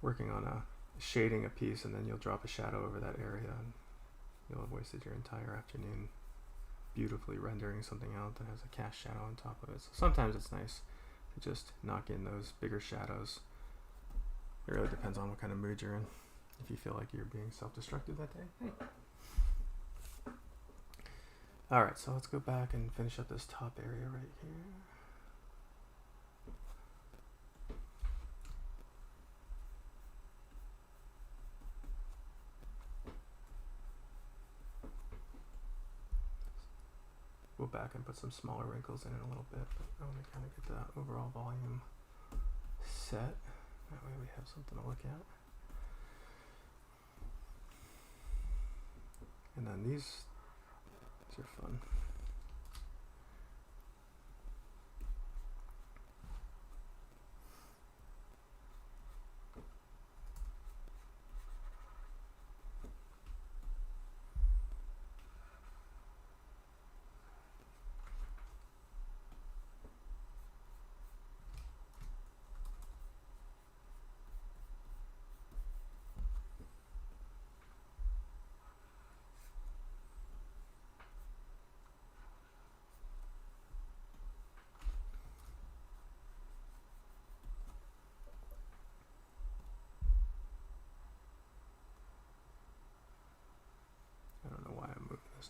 A: working on shading a piece, and then you'll drop a shadow over that area, and you'll have wasted your entire afternoon beautifully rendering something out that has a cast shadow on top of it. So sometimes it's nice to just knock in those bigger shadows. It really depends on what kind of mood you're in. If you feel like you're being self-destructive that day, hey. Alright, so let's go back and finish up this top area right here. Go back and put some smaller wrinkles in it a little bit, but I want to kind of get the overall volume set. That way we have something to look at. And then these are fun.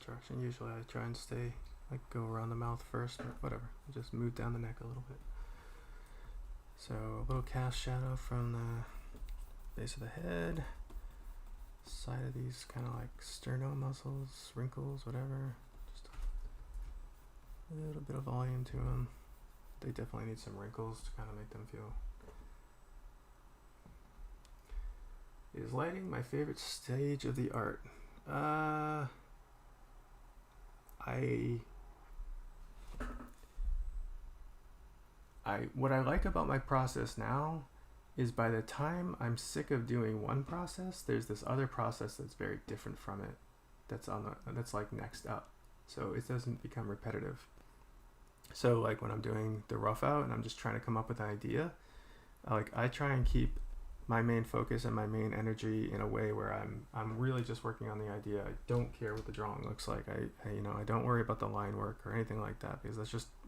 A: Direction. Usually I try and stay, like, go around the mouth first, but whatever. I just move down the neck a little bit. So a little cast shadow from the base of the head, side of these kind of like sternum muscles, wrinkles, whatever. Just a little bit of volume to them. They definitely need some wrinkles to kind of make them feel. Is lighting my favorite stage of the art? What I like about my process now is by the time I'm sick of doing one process, there's this other process that's very different from it, that's like next up, so it doesn't become repetitive. So like when I'm doing the rough out and I'm just trying to come up with an idea, I try and keep my main focus and my main energy in a way where I'm really just working on the idea. I don't care what the drawing looks like. I don't worry about the line work or anything like that, because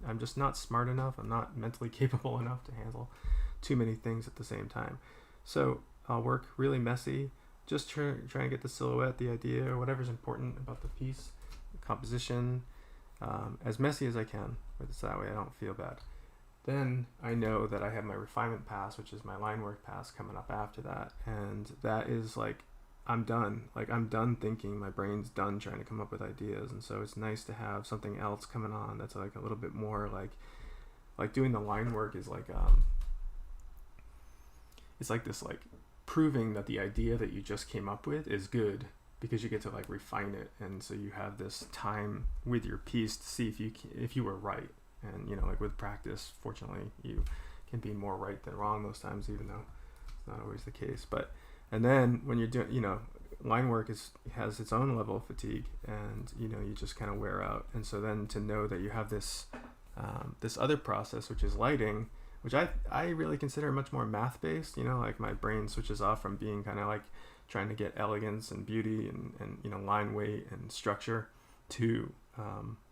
A: I'm just not smart enough. I'm not mentally capable enough to handle too many things at the same time. So I'll work really messy, just try and get the silhouette, the idea, or whatever's important about the piece, the composition, as messy as I can, but it's that way I don't feel bad. Then I know that I have my refinement pass, which is my line work pass, coming up after that, and that is like I'm done. Like, I'm done thinking. My brain's done trying to come up with ideas. And so it's nice to have something else coming on that's like a little bit more like doing the line work is like, it's like this, like proving that the idea that you just came up with is good, because you get to like refine it. And so you have this time with your piece to see if you were right. And, you know, like with practice, fortunately, you can be more right than wrong most times, even though it's not always the case. But, and then when you're doing, you know, line work has its own level of fatigue, and, you know, you just kind of wear out. And so then to know that you have this, this other process, which is lighting, which I really consider much more math based, you know, like my brain switches off from being kind of like trying to get elegance and beauty and, you know, line weight and structure to,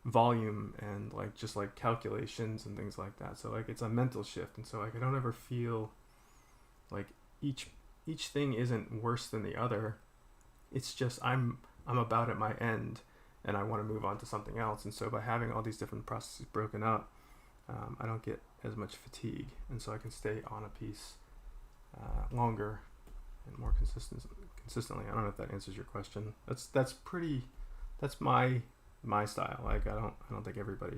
A: volume and like just like calculations and things like that. So like it's a mental shift. And so like I don't ever feel like each thing isn't worse than the other. It's just I'm about at my end and I want to move on to something else. And so by having all these different processes broken up, I don't get as much fatigue, and so I can stay on a piece longer and more consistently. I don't know if that answers your question. That's my style. Like I don't think everybody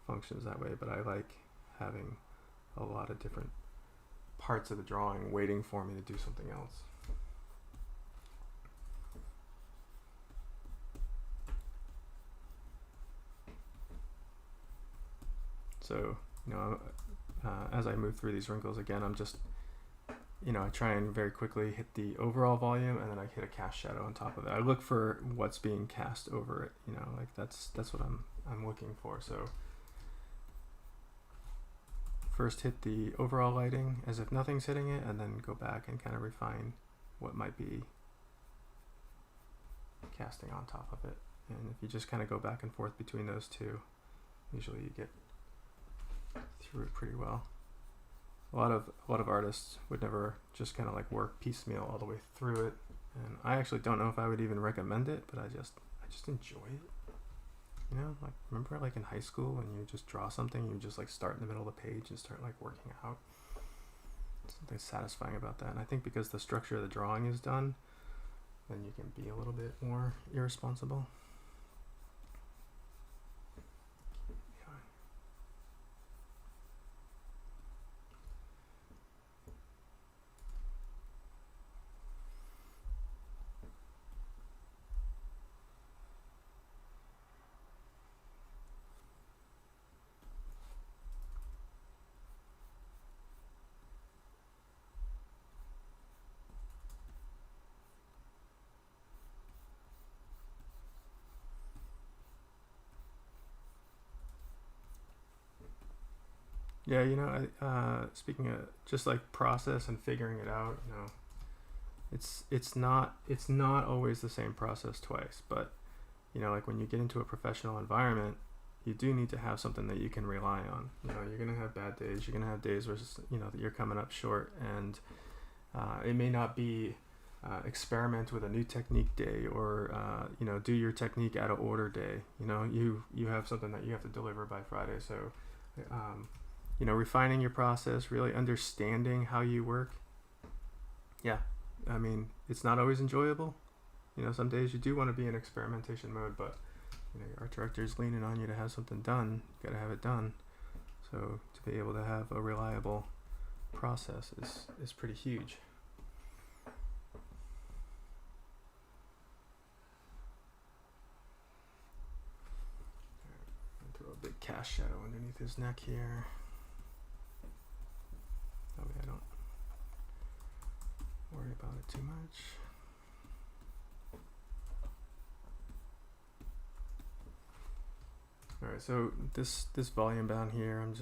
A: functions that way, but I like having a lot of different parts of the drawing waiting for me to do something else. So, you know, as I move through these wrinkles again, I'm just, you know, I try and very quickly hit the overall volume, and then I hit a cast shadow on top of it. I look for what's being cast over it, you know, like that's what I'm looking for. So first hit the overall lighting as if nothing's hitting it, and then go back and kind of refine what might be casting on top of it. And if you just kind of go back and forth between those two, usually you get through it pretty well. A lot of artists would never just kind of like work piecemeal all the way through it, and I actually don't know if I would even recommend it, but I just enjoy it. You know, like remember like in high school when you just draw something, you just like start in the middle of the page and start like working out. Something satisfying about that. And I think because the structure of the drawing is done, then you can be a little bit more irresponsible. Yeah, you know, speaking of just like process and figuring it out, you know, it's not always the same process twice, but you know, like when you get into a professional environment, you do need to have something that you can rely on. You know, you're gonna have bad days. You're gonna have days where, you know, that you're coming up short, and it may not be experiment with a new technique day, or you know, do your technique out of order day. You know, you have something that you have to deliver by Friday, so. You know, refining your process, really understanding how you work. Yeah, I mean, it's not always enjoyable. You know, some days you do want to be in experimentation mode, but you know, your art director is leaning on you to have something done. You got to have it done. So to be able to have a reliable process is pretty huge. Throw a big cast shadow underneath his neck here. That way I don't worry about it too much. Alright, so this volume down here, I'm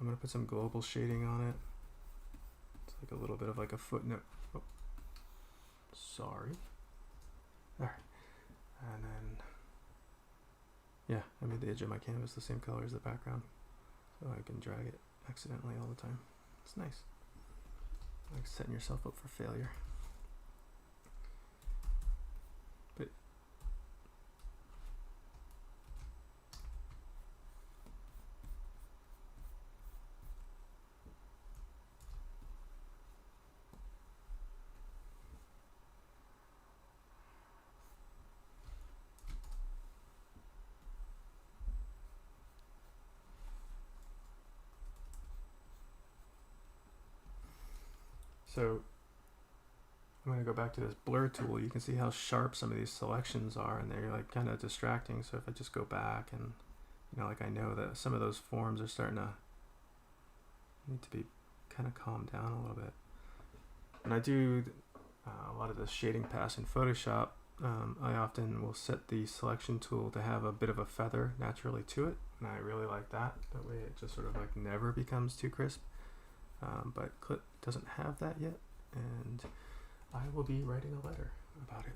A: gonna put some global shading on it. It's like a little bit of like a footnote. Oh, sorry. Alright, and then yeah, I made the edge of my canvas the same color as the background, so I can drag it accidentally all the time. It's nice. Like setting yourself up for failure. But So I'm going to go back to this blur tool. You can see how sharp some of these selections are, and they're like kind of distracting. So if I just go back and, like I know that some of those forms are starting to need to be kind of calmed down a little bit. And I do a lot of the shading pass in Photoshop. I often will set the selection tool to have a bit of a feather naturally to it, and I really like that. That way it just sort of like never becomes too crisp. But Clip doesn't have that yet, and I will be writing a letter about it.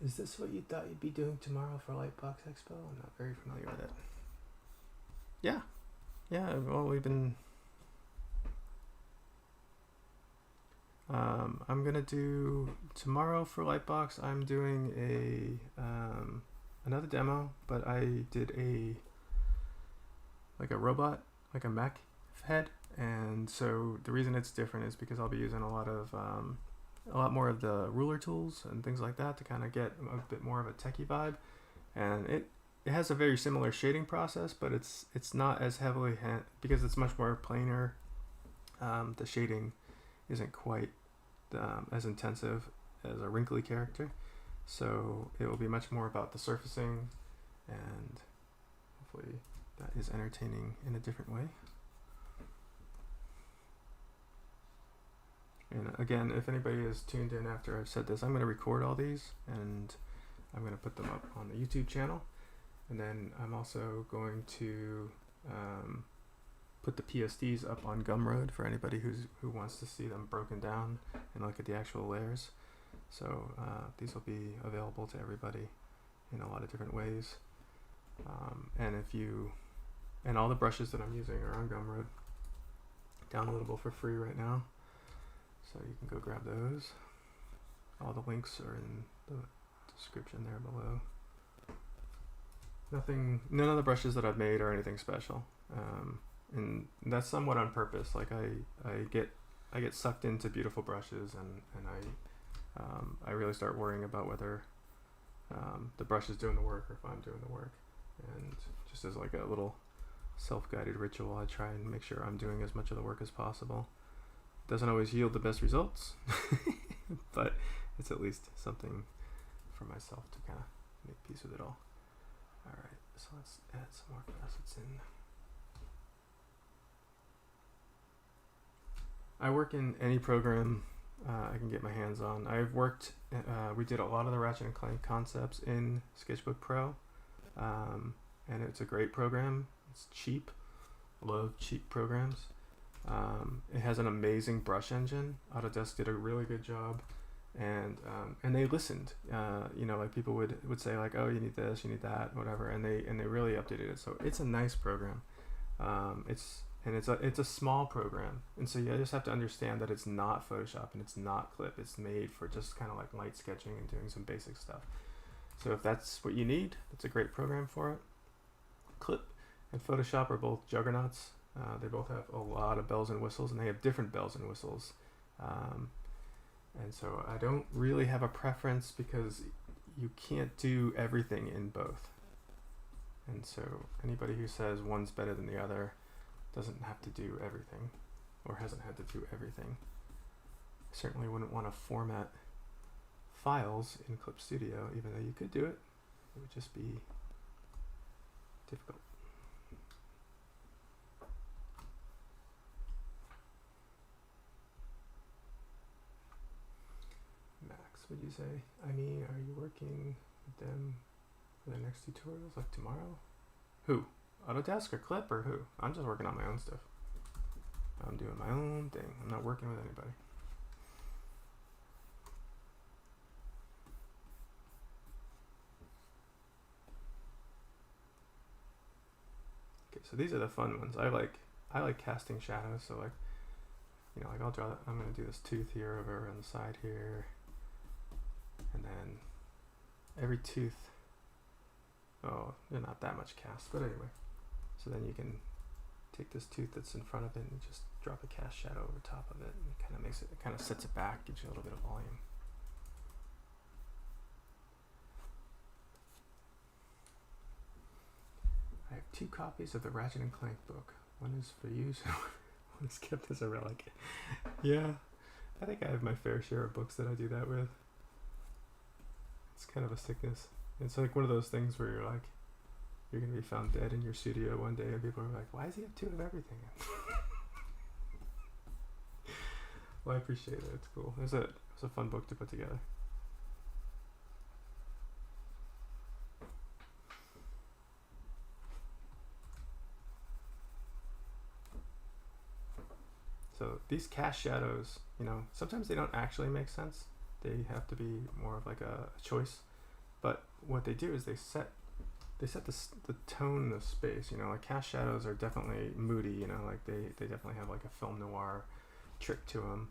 A: Is this what you thought you'd be doing tomorrow for Lightbox Expo? I'm not very familiar with it. Yeah. Yeah, well, we've been... I'm going to do... Tomorrow for Lightbox, I'm doing another demo, but I did a robot, like a mech head. And so the reason it's different is because I'll be using a lot more of the ruler tools and things like that to kind of get a bit more of a techie vibe. And it has a very similar shading process, but it's not as heavily because it's much more planar. The shading isn't quite as intensive as a wrinkly character, so it will be much more about the surfacing, and hopefully that is entertaining in a different way. And again, if anybody is tuned in after I've said this, I'm going to record all these and I'm going to put them up on the YouTube channel. And then I'm also going to put the PSDs up on Gumroad for anybody who wants to see them broken down and look at the actual layers. So these will be available to everybody in a lot of different ways. And all the brushes that I'm using are on Gumroad, downloadable for free right now. So you can go grab those. All the links are in the description there below. None of the brushes that I've made are anything special, and that's somewhat on purpose. Like I get sucked into beautiful brushes, and I really start worrying about whether the brush is doing the work or if I'm doing the work. And just as like a little self-guided ritual, I try and make sure I'm doing as much of the work as possible. Doesn't always yield the best results, but it's at least something for myself to kind of make peace with it all. Alright, so let's add some more facets in. I work in any program I can get my hands on. We did a lot of the Ratchet & Clank concepts in Sketchbook Pro, and it's a great program. It's cheap. Love cheap programs. It has an amazing brush engine. Autodesk did a really good job, and they listened. Like people would say like, oh, you need this, you need that, whatever, and they really updated it. So it's a nice program. It's a small program, and so you just have to understand that it's not Photoshop and it's not Clip. It's made for just kind of like light sketching and doing some basic stuff. So if that's what you need, it's a great program for it. Clip and Photoshop are both juggernauts. They both have a lot of bells and whistles, and they have different bells and whistles. And so I don't really have a preference because you can't do everything in both. And so anybody who says one's better than the other doesn't have to do everything, or hasn't had to do everything. I certainly wouldn't want to format files in Clip Studio, even though you could do it. It would just be difficult. Would you say, are you working with them for the next tutorials, like tomorrow? Who? Autodesk or Clip or who? I'm just working on my own stuff. I'm doing my own thing. I'm not working with anybody. Okay, so these are the fun ones. I like casting shadows, so like I'll draw that. I'm gonna do this tooth here over on the side here. And then every tooth, they're not that much cast, but anyway. So then you can take this tooth that's in front of it and just drop a cast shadow over top of it, and it kind of sets it back, gives you a little bit of volume. I have 2 copies of the Ratchet and Clank book. One is for use, one is kept as a relic. Yeah, I think I have my fair share of books that I do that with. It's kind of a sickness. It's like one of those things where you're going to be found dead in your studio one day, and people are like, why does he have 2 of everything? Well, I appreciate it. It's cool. It was a fun book to put together. So these cast shadows, sometimes they don't actually make sense. They have to be more of like a choice. But what they do is they set the tone of space. Like cast shadows are definitely moody. Like they definitely have like a film noir trick to them.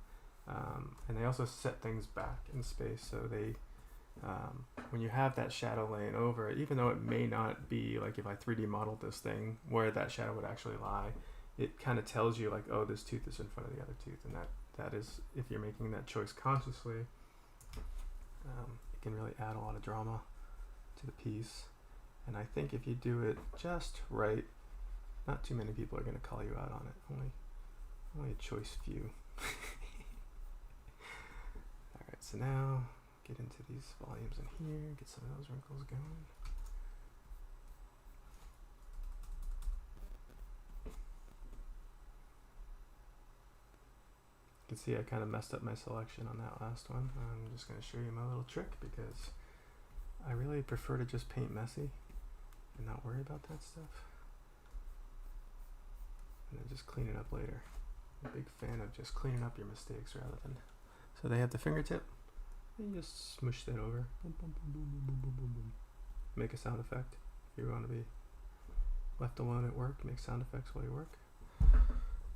A: And they also set things back in space. So they, when you have that shadow laying over it, even though it may not be like if I 3D modeled this thing where that shadow would actually lie, it kind of tells you like, oh, this tooth is in front of the other tooth, and that is, if you're making that choice consciously, it can really add a lot of drama to the piece. And I think if you do it just right, not too many people are going to call you out on it. Only a choice few. Alright, so now get into these volumes in here, get some of those wrinkles going. You can see I kind of messed up my selection on that last one. I'm just going to show you my little trick because I really prefer to just paint messy and not worry about that stuff. And then just clean it up later. I'm a big fan of just cleaning up your mistakes rather than... So they have the fingertip, and you just smoosh that over. Boom, boom, boom, boom, boom, boom, boom, boom, boom. Make a sound effect. If you want to be left alone at work, make sound effects while you work.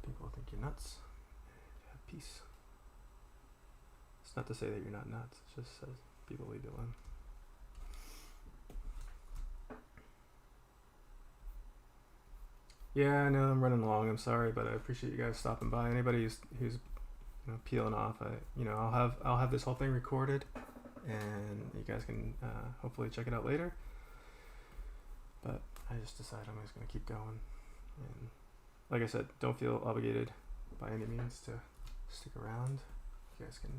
A: People think you're nuts. Have peace. It's not to say that you're not nuts, it just says people leave you alone. Yeah, I know I'm running long. I'm sorry, but I appreciate you guys stopping by. Anybody who's peeling off, I'll have this whole thing recorded, and you guys can hopefully check it out later. But I just decided I'm just gonna keep going, and like I said, don't feel obligated by any means to stick around. You guys can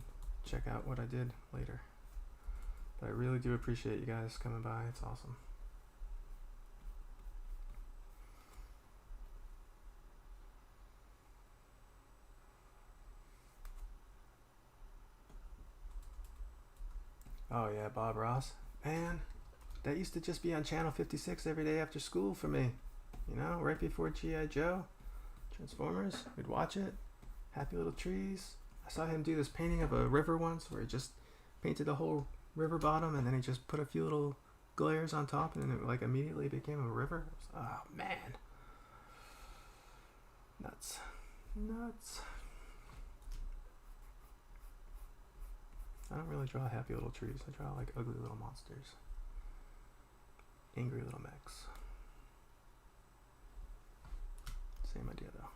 A: check out what I did later. But I really do appreciate you guys coming by. It's awesome. Oh yeah, Bob Ross. Man, that used to just be on channel 56 every day after school for me. Right before G.I. Joe, Transformers, we'd watch it. Happy Little Trees. I saw him do this painting of a river once where he just painted the whole river bottom and then he just put a few little glares on top and then it like immediately became a river. Oh man. Nuts. I don't really draw happy little trees. I draw like ugly little monsters. Angry little mechs. Same idea though.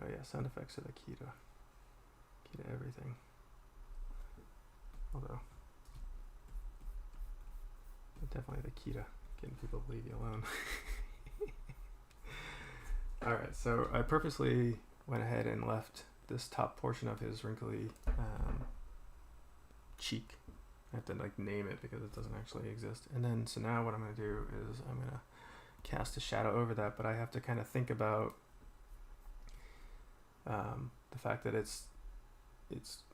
A: Oh yeah, sound effects are the key to everything. Although, they're definitely the key to getting people to leave you alone. Alright, so I purposely went ahead and left this top portion of his wrinkly cheek. I have to name it because it doesn't actually exist. And then, so now what I'm going to do is I'm going to cast a shadow over that, but I have to kind of think about the fact that it's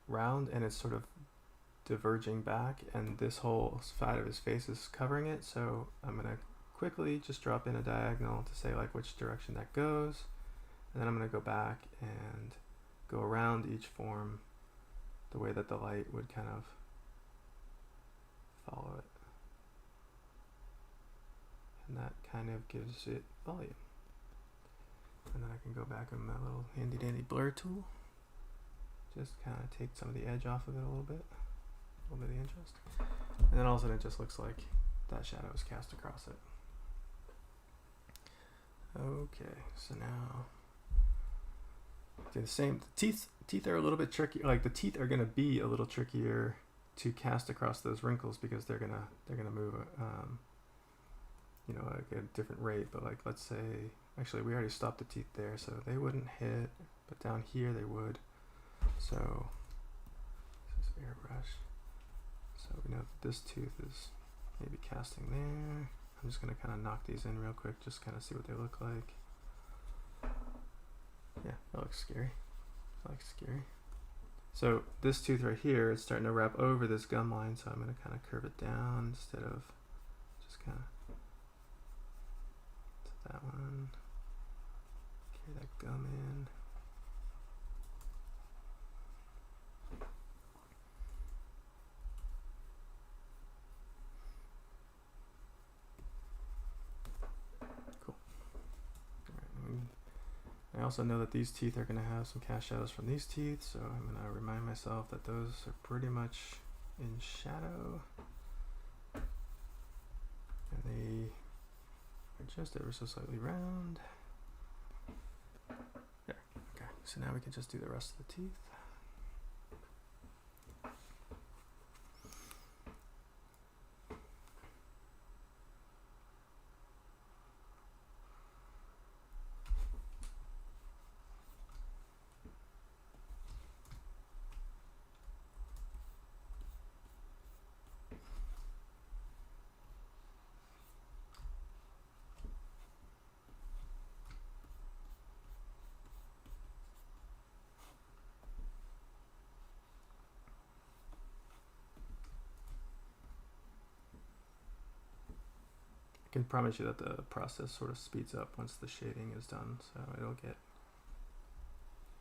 A: round and it's sort of diverging back, and this whole side of his face is covering it. So I'm going to quickly just drop in a diagonal to say which direction that goes, and then I'm going to go back and go around each form the way that the light would kind of follow it, and that kind of gives it volume. And then I can go back on my little handy dandy blur tool, just kind of take some of the edge off of it a little bit of interest, and then all of a sudden it just looks like that shadow is cast across it. Okay, so now do the same. The teeth are a little bit tricky. Like the teeth are gonna be a little trickier to cast across those wrinkles because they're gonna move, like a different rate. But like let's say, actually we already stopped the teeth there, so they wouldn't hit. But down here they would. So this is airbrush. So we know that this tooth is maybe casting there. I'm just gonna kind of knock these in real quick, just kind of see what they look like. Yeah, that looks scary. That looks scary. So this tooth right here is starting to wrap over this gum line, so I'm gonna kind of curve it down instead of just kind of to that one. Carry that gum in. I also know that these teeth are going to have some cast shadows from these teeth, so I'm going to remind myself that those are pretty much in shadow. And they are just ever so slightly round. There, okay, so now we can just do the rest of the teeth. I can promise you that the process sort of speeds up once the shading is done, so it'll get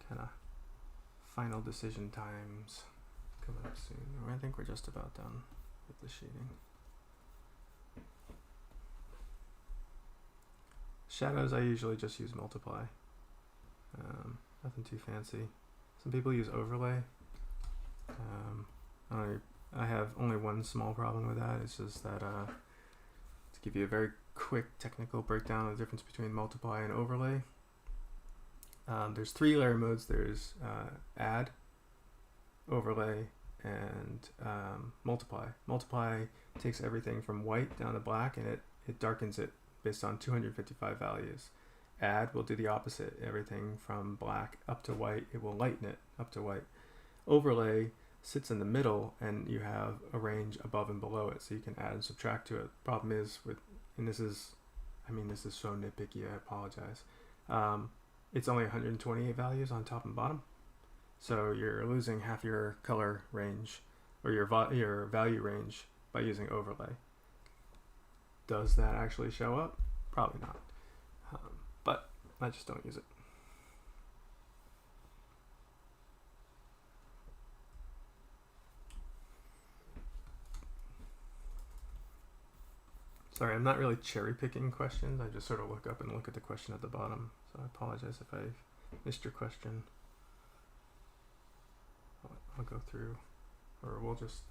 A: kind of final decision times coming up soon. I think we're just about done with the shading. Shadows I usually just use multiply. Nothing too fancy. Some people use overlay. I have only one small problem with that. It's just that to give you a very quick technical breakdown of the difference between multiply and overlay. There's 3 layer modes. There's add, overlay, and multiply. Multiply takes everything from white down to black and it darkens it based on 255 values. Add will do the opposite. Everything from black up to white, it will lighten it up to white. Overlay sits in the middle and you have a range above and below it, so you can add and subtract to it. Problem is this is so nitpicky, I apologize. It's only 128 values on top and bottom, so you're losing half your color range or your value range by using overlay. Does that actually show up? Probably not, but I just don't use it. Sorry, I'm not really cherry picking questions. I just sort of look up and look at the question at the bottom. So I apologize if I missed your question. I'll go through, or we'll just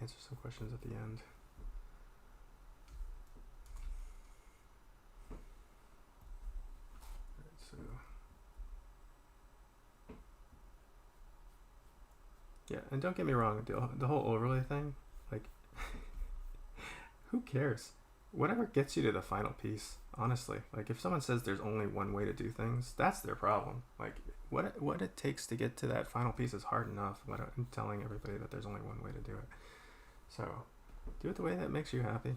A: answer some questions at the end. Alright, so yeah, and don't get me wrong, the whole overlay thing, like, who cares? Whatever gets you to the final piece, honestly. Like, if someone says there's only one way to do things, that's their problem. Like, what it takes to get to that final piece is hard enough. I'm telling everybody that there's only one way to do it. So, do it the way that makes you happy.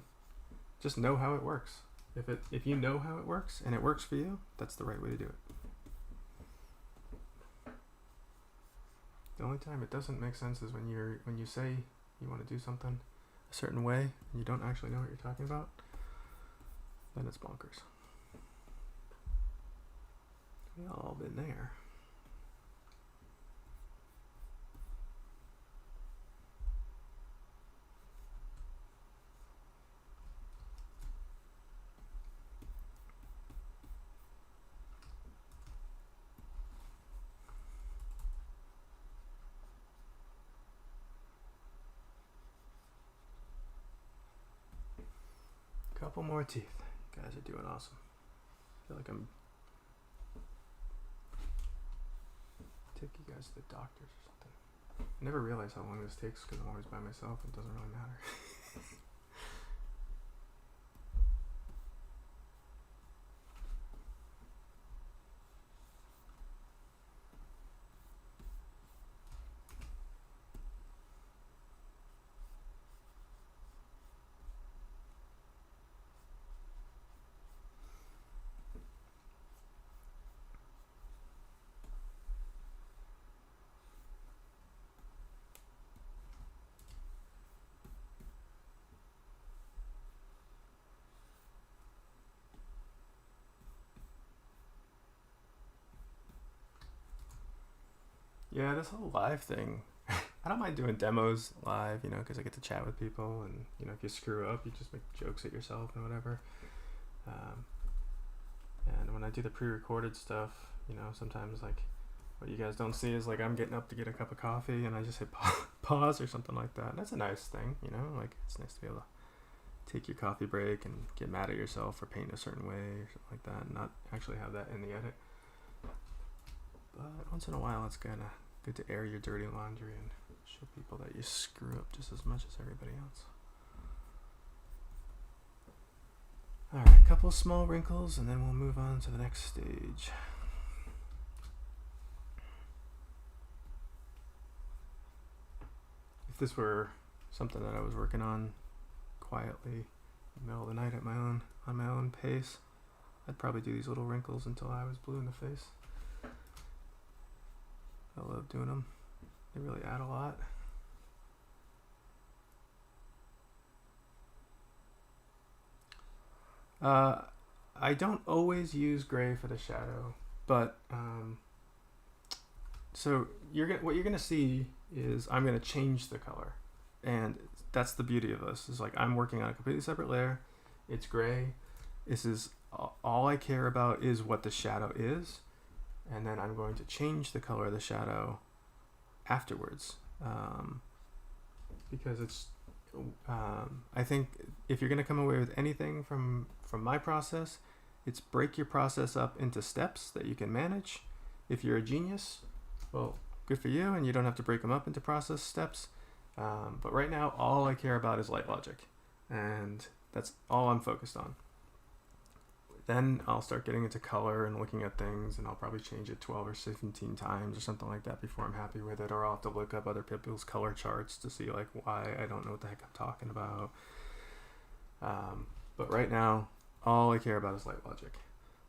A: Just know how it works. If you know how it works and it works for you, that's the right way to do it. The only time it doesn't make sense is when you say you want to do something a certain way and you don't actually know what you're talking about. Then it's bonkers. We all been there. Couple more teeth. You guys are doing awesome. I feel like I'm take you guys to the doctors or something. I never realize how long this takes because I'm always by myself and it doesn't really matter. Yeah, this whole live thing, I don't mind doing demos live, because I get to chat with people, and, if you screw up, you just make jokes at yourself and whatever. And when I do the pre-recorded stuff, sometimes, like, what you guys don't see is, like, I'm getting up to get a cup of coffee, and I just hit pause or something like that. And that's a nice thing, like, it's nice to be able to take your coffee break and get mad at yourself for painting a certain way or something like that, and not actually have that in the edit. But once in a while, it's kind of good to air your dirty laundry and show people that you screw up just as much as everybody else. Alright, a couple of small wrinkles, and then we'll move on to the next stage. If this were something that I was working on quietly in the middle of the night on my own pace, I'd probably do these little wrinkles until I was blue in the face. I love doing them. They really add a lot. I don't always use gray for the shadow, but so what you're gonna see is I'm gonna change the color, and that's the beauty of this. Is like I'm working on a completely separate layer. It's gray. This is all I care about is what the shadow is. And then I'm going to change the color of the shadow afterwards, because it's. I think if you're going to come away with anything from my process, it's break your process up into steps that you can manage. If you're a genius, well, good for you, and you don't have to break them up into process steps. But right now, all I care about is light logic, and that's all I'm focused on. Then I'll start getting into color and looking at things, and I'll probably change it 12 or 17 times or something like that before I'm happy with it, or I'll have to look up other people's color charts to see like why I don't know what the heck I'm talking about. But right now, all I care about is light logic,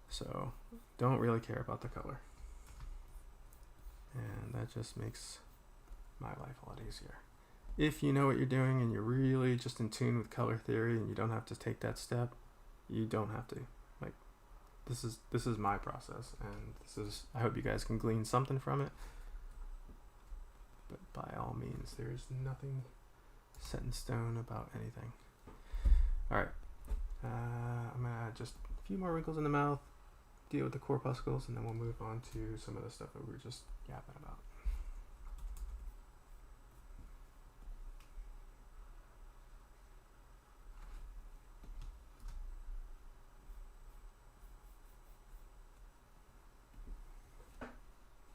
A: so don't really care about the color, and that just makes my life a lot easier. If you know what you're doing and you're really just in tune with color theory and you don't have to take that step, you don't have to. This is my process, and I hope you guys can glean something from it. But by all means, there's nothing set in stone about anything. Alright, I'm gonna just a few more wrinkles in the mouth, deal with the corpuscles, and then we'll move on to some of the stuff that we were just yapping about.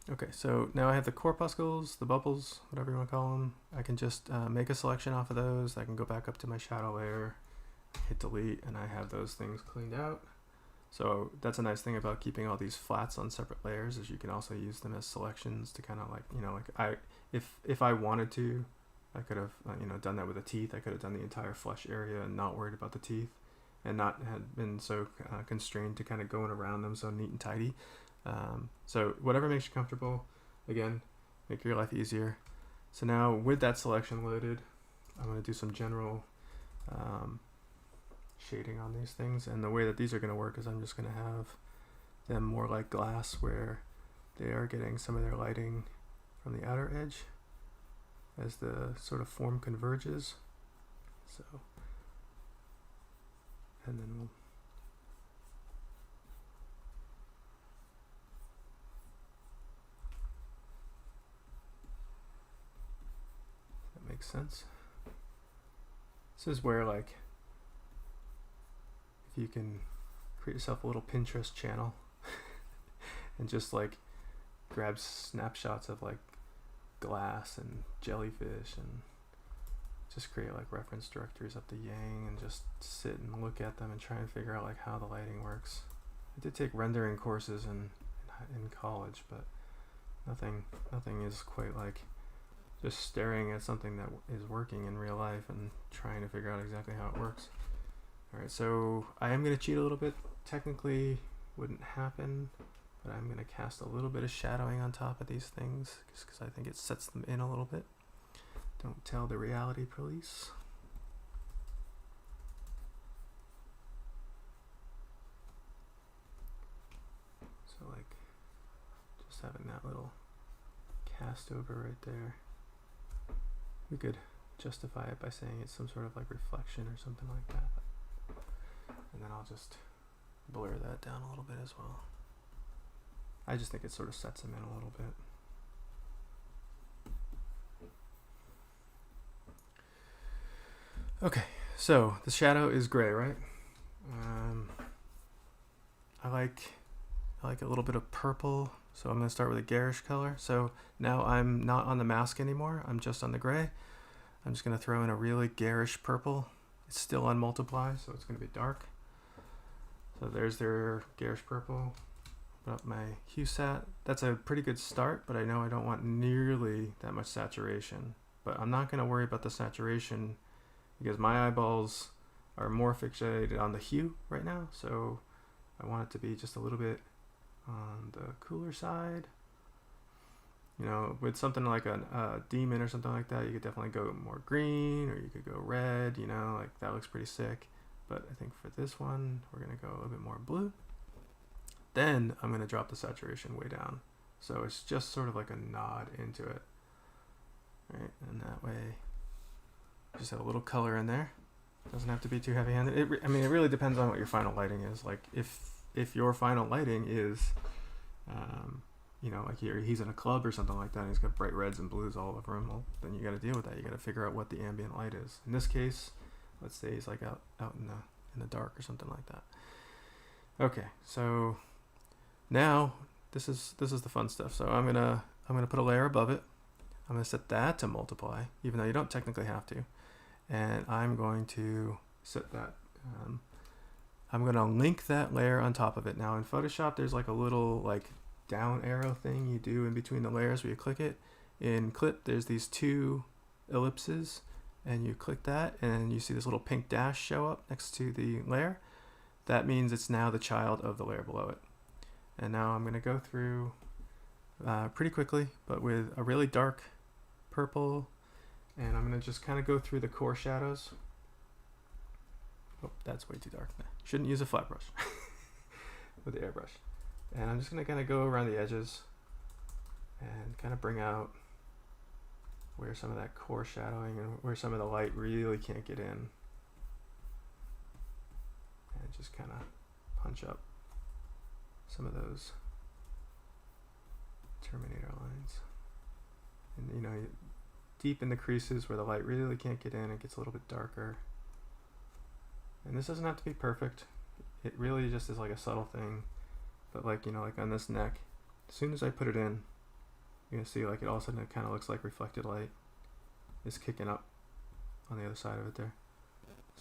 A: Okay, so now I have the corpuscles, the bubbles, whatever you want to call them. I can just make a selection off of those. I can go back up to my shadow layer, hit delete, and I have those things cleaned out. So that's a nice thing about keeping all these flats on separate layers, is you can also use them as selections to kind of like, if I wanted to, I could have done that with the teeth. I could have done the entire flesh area and not worried about the teeth, and not had been so constrained to kind of going around them so neat and tidy. So whatever makes you comfortable, again, make your life easier. So now with that selection loaded, I'm going to do some general shading on these things. And the way that these are going to work is I'm just going to have them more like glass, where they are getting some of their lighting from the outer edge as the sort of form converges. So, and then we'll makes sense. This is where, like, if you can create yourself a little Pinterest channel and just like grab snapshots of like glass and jellyfish and just create like reference directories up to Yang and just sit and look at them and try and figure out like how the lighting works. I did take rendering courses in college, but nothing is quite like just staring at something that is working in real life and trying to figure out exactly how it works. Alright, so I am going to cheat a little bit. Technically wouldn't happen, but I'm going to cast a little bit of shadowing on top of these things just because I think it sets them in a little bit. Don't tell the reality police. So like just having that little cast over right there. We could justify it by saying it's some sort of like reflection or something like that. And then I'll just blur that down a little bit as well. I just think it sort of sets them in a little bit. Okay, so the shadow is gray, right? I like a little bit of purple, so I'm going to start with a garish color. So now I'm not on the mask anymore, I'm just on the gray. I'm just going to throw in a really garish purple. It's still on multiply, so it's going to be dark. So there's their garish purple. Open up my hue sat. That's a pretty good start, but I know I don't want nearly that much saturation. But I'm not going to worry about the saturation because my eyeballs are more fixated on the hue right now, so I want it to be just a little bit on the cooler side. You know, with something like a demon or something like that, you could definitely go more green, or you could go red, you know, like that looks pretty sick. But I think for this one, we're going to go a little bit more blue. Then I'm going to drop the saturation way down. So it's just sort of like a nod into it. Right, and that way just have a little color in there. Doesn't have to be too heavy-handed. It really depends on what your final lighting is. Like if your final lighting is, you know, like he's in a club or something like that, and he's got bright reds and blues all over him. Well, then you got to deal with that. You got to figure out what the ambient light is. In this case, let's say he's like out in the dark or something like that. Okay, so now this is the fun stuff. So I'm gonna put a layer above it. I'm gonna set that to multiply, even though you don't technically have to. And I'm going to set that, I'm going to link that layer on top of it. Now in Photoshop, there's like a little like down arrow thing you do in between the layers where you click it. In Clip, there's these two ellipses, and you click that, and you see this little pink dash show up next to the layer. That means it's now the child of the layer below it. And now I'm going to go through pretty quickly, but with a really dark purple, and I'm going to just kind of go through the core shadows. Oh, that's way too dark. Shouldn't use a flat brush with the airbrush. And I'm just going to kind of go around the edges and kind of bring out where some of that core shadowing and where some of the light really can't get in. And just kind of punch up some of those Terminator lines. And you know, deep in the creases where the light really can't get in, it gets a little bit darker. And this doesn't have to be perfect. It really just is like a subtle thing. But like, you know, like on this neck, as soon as I put it in, you're gonna see like it all of a sudden it kind of looks like reflected light is kicking up on the other side of it there.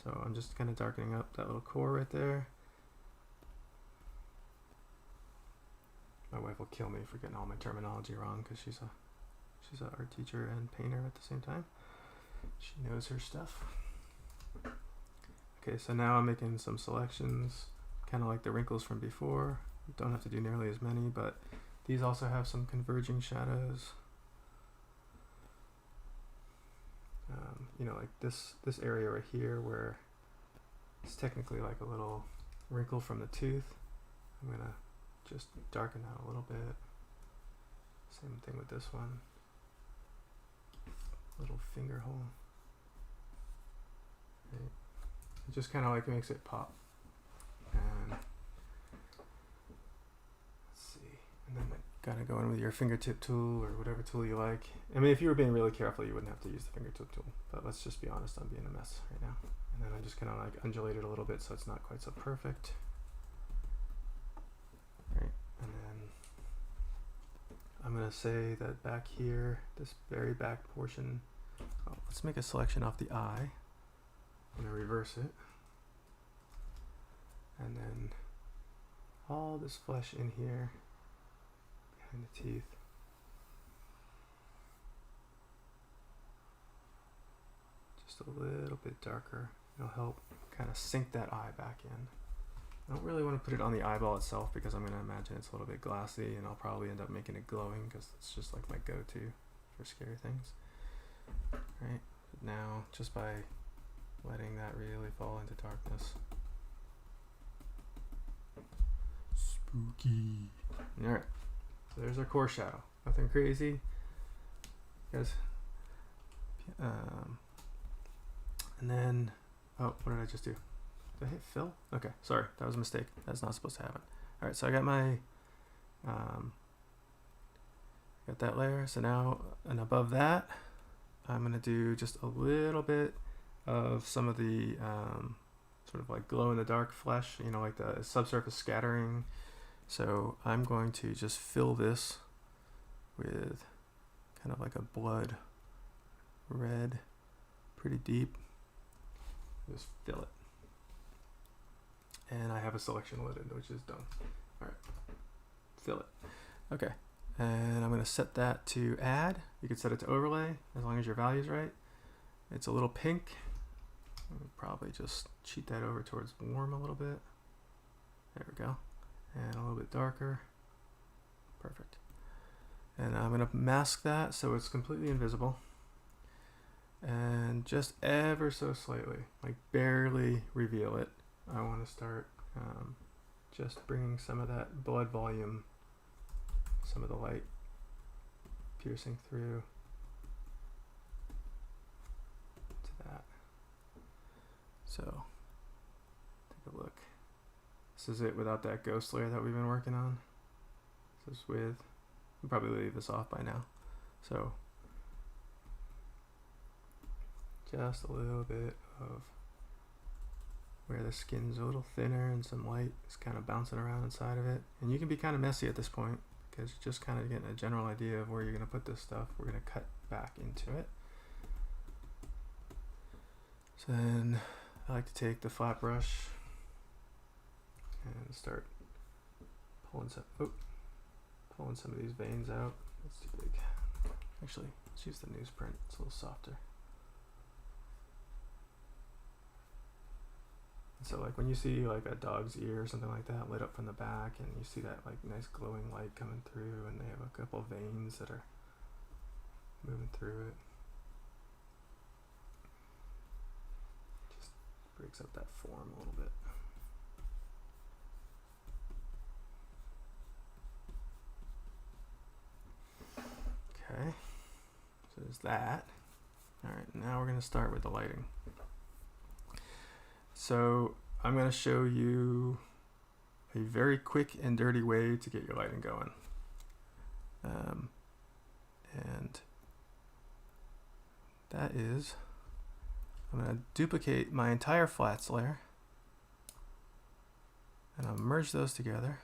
A: So I'm just kind of darkening up that little core right there. My wife will kill me for getting all my terminology wrong because she's an art teacher and painter at the same time. She knows her stuff. Okay, so now I'm making some selections, kind of like the wrinkles from before. You don't have to do nearly as many, but these also have some converging shadows. You know, like this area right here where it's technically like a little wrinkle from the tooth. I'm gonna just darken that a little bit. Same thing with this one. Little finger hole. Right. It just kind of like makes it pop. And let's see. And then gotta go in with your fingertip tool or whatever tool you like. I mean, if you were being really careful, you wouldn't have to use the fingertip tool. But let's just be honest, I'm being a mess right now. And then I'm just gonna like undulate it a little bit so it's not quite so perfect. Right, and then I'm gonna say that back here, this very back portion, let's make a selection off the eye. I'm gonna reverse it. And then all this flesh in here, behind the teeth. Just a little bit darker. It'll help kind of sink that eye back in. I don't really want to put it on the eyeball itself because I'm going to imagine it's a little bit glossy and I'll probably end up making it glowing because it's just like my go-to for scary things. Right, but now just by letting that really fall into darkness. Spooky. Alright, so there's our core shadow. Nothing crazy. Guys. And then, oh, what did I just do? Did I hit fill? Okay, sorry, that was a mistake. That's not supposed to happen. All right, so I got my, got that layer. So now, and above that, I'm gonna do just a little bit of some of the sort of like glow in the dark flesh, you know, like the subsurface scattering. So I'm going to just fill this with kind of like a blood red, pretty deep. Just fill it. And I have a selection loaded, which is done. All right, fill it. Okay, and I'm gonna set that to add. You can set it to overlay as long as your value's right. It's a little pink. I'll probably just cheat that over towards warm a little bit. There we go. And a little bit darker. Perfect. And I'm gonna mask that so it's completely invisible. And just ever so slightly, like barely reveal it. I want to start just bringing some of that blood volume, some of the light piercing through to that. So take a look. This is it without that ghost layer that we've been working on. This is with, I'll probably leave this off by now. So just a little bit of where the skin's a little thinner and some light is kind of bouncing around inside of it. And you can be kind of messy at this point because you're just kind of getting a general idea of where you're going to put this stuff. We're going to cut back into it. So then I like to take the flat brush and start pulling some of these veins out. That's too big. Actually, let's use the newsprint. It's a little softer. So like when you see like a dog's ear or something like that lit up from the back and you see that like nice glowing light coming through and they have a couple of veins that are moving through it. Just breaks up that form a little bit. Okay, so there's that. All right, now we're gonna start with the lighting. So I'm going to show you a very quick and dirty way to get your lighting going. And that is, I'm going to duplicate my entire flats layer and I'll merge those together.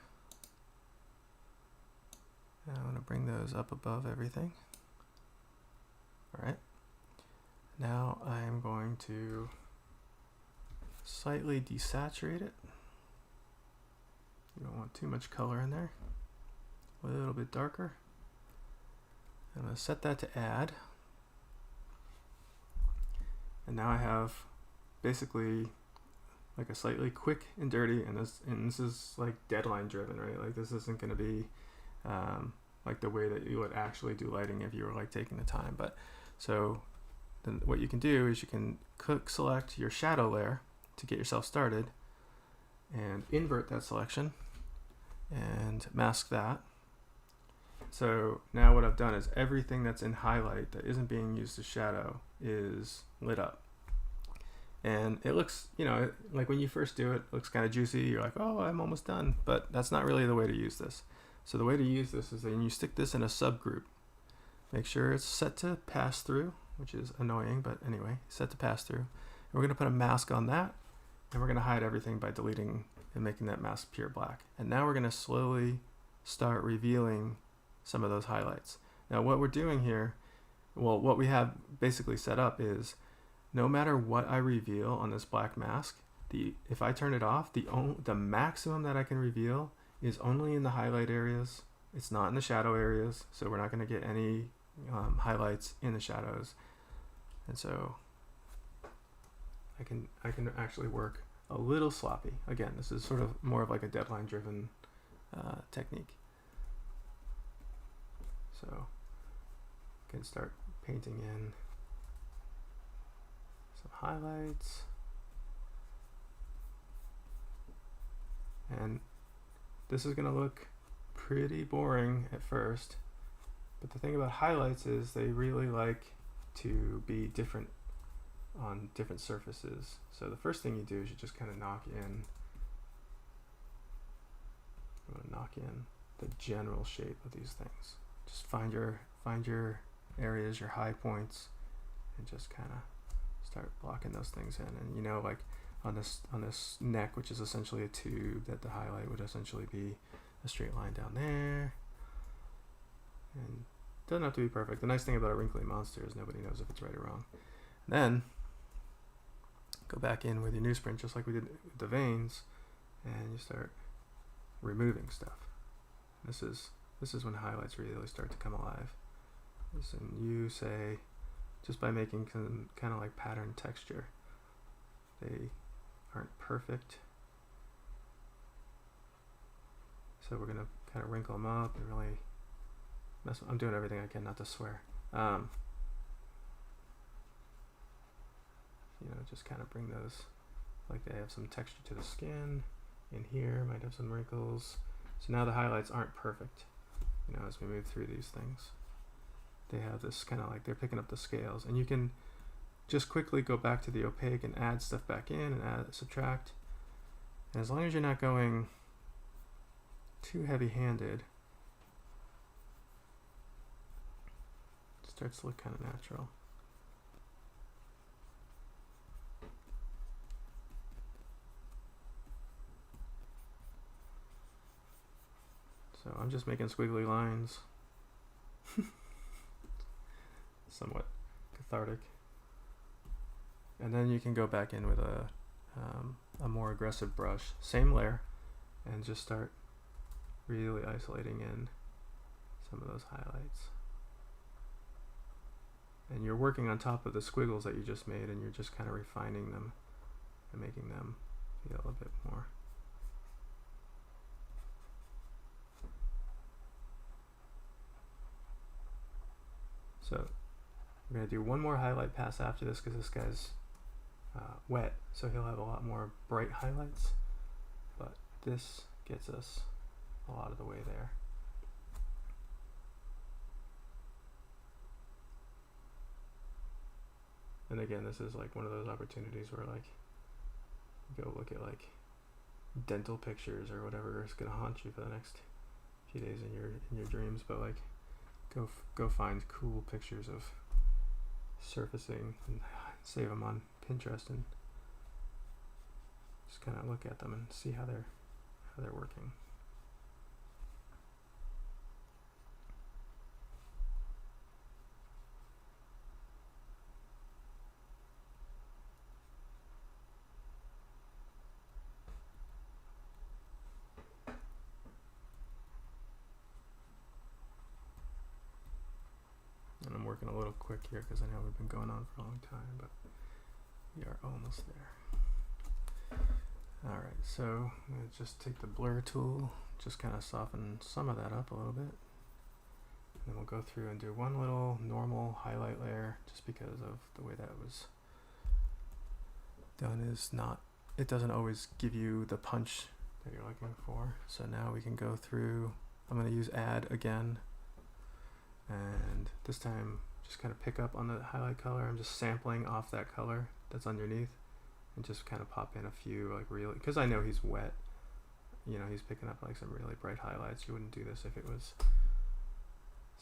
A: And I'm going to bring those up above everything. All right. Now I'm going to slightly desaturate it. You don't want too much color in there. A little bit darker. I'm going to set that to add. And now I have basically like a slightly quick and dirty, and this is like deadline driven, right? Like this isn't going to be like the way that you would actually do lighting if you were like taking the time. But so then what you can do is you can click select your shadow layer to get yourself started and invert that selection and mask that. So now what I've done is everything that's in highlight that isn't being used as shadow is lit up. And it looks, you know, like when you first do it, it looks kind of juicy. You're like, oh, I'm almost done. But that's not really the way to use this. So the way to use this is that you stick this in a subgroup. Make sure it's set to pass through, which is annoying, but anyway, set to pass through. we're going to put a mask on that, and we're going to hide everything by deleting and making that mask pure black. And now we're going to slowly start revealing some of those highlights. Now what we're doing here, well, what we have basically set up is no matter what I reveal on this black mask, if I turn it off, the maximum that I can reveal is only in the highlight areas. It's not in the shadow areas, so we're not going to get any highlights in the shadows. And so I can actually work a little sloppy. Again, this is sort of more of like a deadline driven technique. So I can start painting in some highlights. And this is going to look pretty boring at first, but the thing about highlights is they really like to be different on different surfaces. So the first thing you do is you just kind of knock in the general shape of these things. Just find your areas, your high points, and just kind of start blocking those things in. And you know, like on this neck, which is essentially a tube, that the highlight would essentially be a straight line down there. And it doesn't have to be perfect. The nice thing about a wrinkly monster is nobody knows if it's right or wrong. Then go back in with your newsprint, just like we did with the veins, and you start removing stuff. This is when highlights really start to come alive. And you say, just by making kind of like pattern texture, they aren't perfect. So we're gonna kind of wrinkle them up and really mess. I'm doing everything I can not to swear. You know, just kind of bring those, like they have some texture to the skin. In here might have some wrinkles. So now the highlights aren't perfect. You know, as we move through these things, they have this kind of like they're picking up the scales, and you can just quickly go back to the opaque and add stuff back in and subtract. And as long as you're not going too heavy-handed, it starts to look kind of natural. So I'm just making squiggly lines. Somewhat cathartic. And then you can go back in with a more aggressive brush, same layer, and just start really isolating in some of those highlights. And you're working on top of the squiggles that you just made, and you're just kind of refining them and making them feel a bit more. So we're going to do one more highlight pass after this because this guy's wet, so he'll have a lot more bright highlights, but this gets us a lot of the way there. And again, this is like one of those opportunities where like you go look at like dental pictures or whatever is going to haunt you for the next few days in your dreams, but like go find cool pictures of surfacing and save them on Pinterest and just kind of look at them and see how they're working. And I'm working a little quick here because I know we've been going on for a long time, but we are almost there. Alright, so I'm going to just take the blur tool, just kind of soften some of that up a little bit. And then we'll go through and do one little normal highlight layer, just because of the way that was done is not, it doesn't always give you the punch that you're looking for. So now we can go through, I'm going to use add again. And this time just kind of pick up on the highlight color. I'm just sampling off that color that's underneath and just kind of pop in a few like really, because I know he's wet, you know, he's picking up like some really bright highlights. You wouldn't do this if it was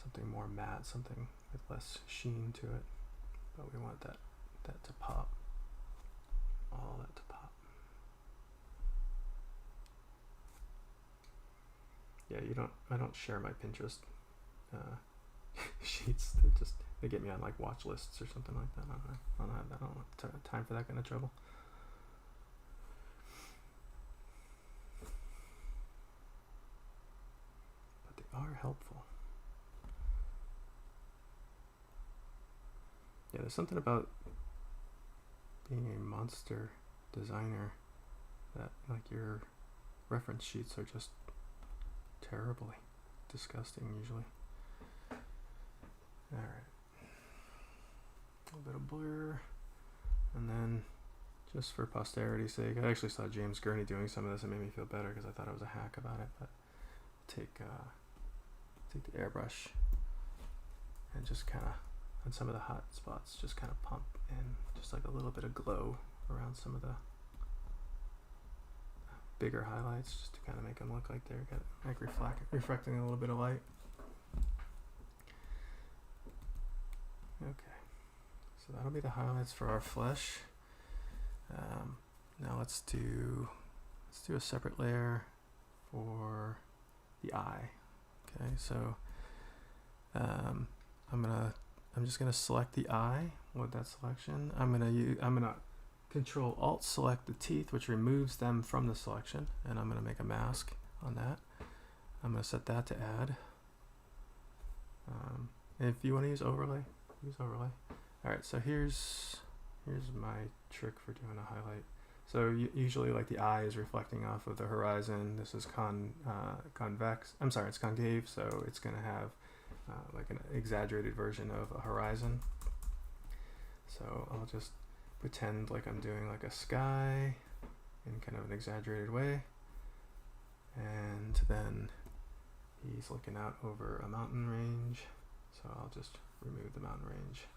A: something more matte, something with less sheen to it, but we want that to pop. all that to pop. Yeah, I don't share my Pinterest sheets. They get me on like watch lists or something like that. I don't have that. I don't have time for that kind of trouble. But they are helpful. Yeah, there's something about being a monster designer that like your reference sheets are just terribly disgusting usually. Alright. A little bit of blur. And then just for posterity's sake, I actually saw James Gurney doing some of this. It made me feel better because I thought I was a hack about it. But take the airbrush and just kind of on some of the hot spots, just kind of pump in just like a little bit of glow around some of the bigger highlights, just to kind of make them look like they're like reflecting a little bit of light. Okay, so that'll be the highlights for our flesh. Now let's do a separate layer for the eye. Okay, so I'm just gonna select the eye with that selection. I'm gonna Control Alt select the teeth, which removes them from the selection, and I'm gonna make a mask on that. I'm gonna set that to add. If you want to use overlay, use overlay. All right, so here's my trick for doing a highlight. So usually, like, the eye is reflecting off of the horizon. This is convex. I'm sorry, it's concave, so it's gonna have like an exaggerated version of a horizon. So I'll just pretend like I'm doing like a sky in kind of an exaggerated way, and then he's looking out over a mountain range, so I'll just remove the mountain range,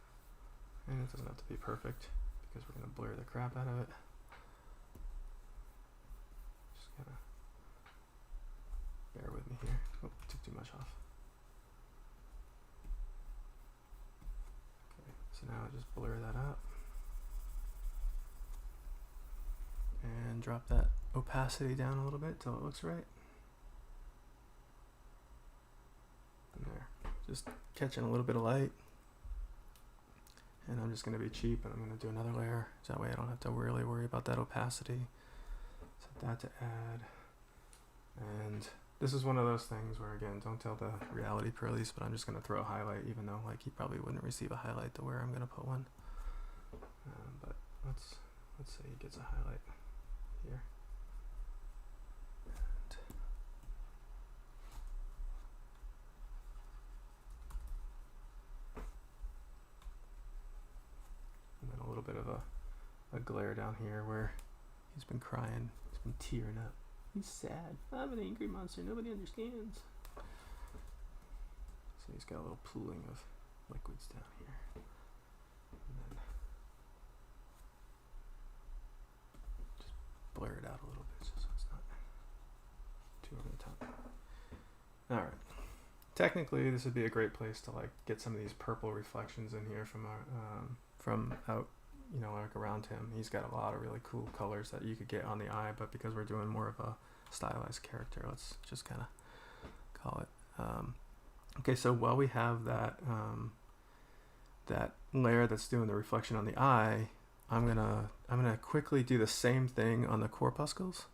A: and it doesn't have to be perfect because we're going to blur the crap out of it. Just kind of bear with me here. Oh, took too much off. Okay, so now I just blur that out and drop that opacity down a little bit till it looks right. And there, just catching a little bit of light. And I'm just going to be cheap, and I'm going to do another layer, so that way I don't have to really worry about that opacity. Set that to add. And this is one of those things where, again, don't tell the reality police, but I'm just going to throw a highlight, even though like he probably wouldn't receive a highlight to where I'm going to put one. But let's say he gets a highlight here. And then a little bit of a glare down here where he's been crying, he's been tearing up. He's sad. I'm an angry monster, nobody understands. So he's got a little pooling of liquids down here. And then just blur it out a little bit just so it's not too over the top. Alright. Technically, this would be a great place to like get some of these purple reflections in here from our from out, you know, like around him. He's got a lot of really cool colors that you could get on the eye, but because we're doing more of a stylized character, let's just kind of call it. Okay, so while we have that that layer that's doing the reflection on the eye, I'm gonna quickly do the same thing on the corpuscles.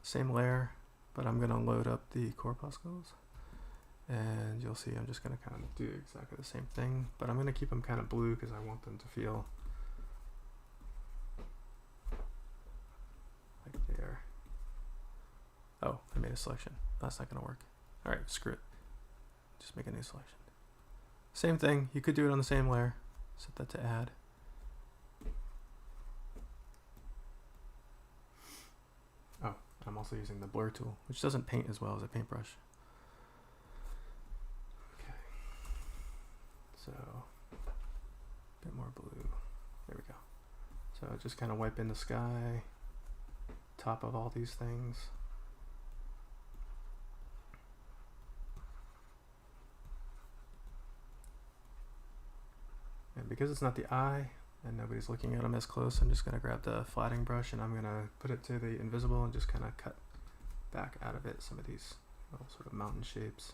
A: Same layer, but I'm gonna load up the corpuscles, and you'll see I'm just gonna kind of do exactly the same thing, but I'm gonna keep them kind of blue because I want them to feel like they're. Oh, I made a selection. That's not gonna work. All right, screw it. Just make a new selection. Same thing. You could do it on the same layer. Set that to add. Oh, I'm also using the blur tool, which doesn't paint as well as a paintbrush. Okay. So, a bit more blue. There we go. So just kind of wipe in the sky, top of all these things. And because it's not the eye, and nobody's looking at them as close, I'm just going to grab the flattening brush and I'm going to put it to the invisible and just kind of cut back out of it some of these little sort of mountain shapes.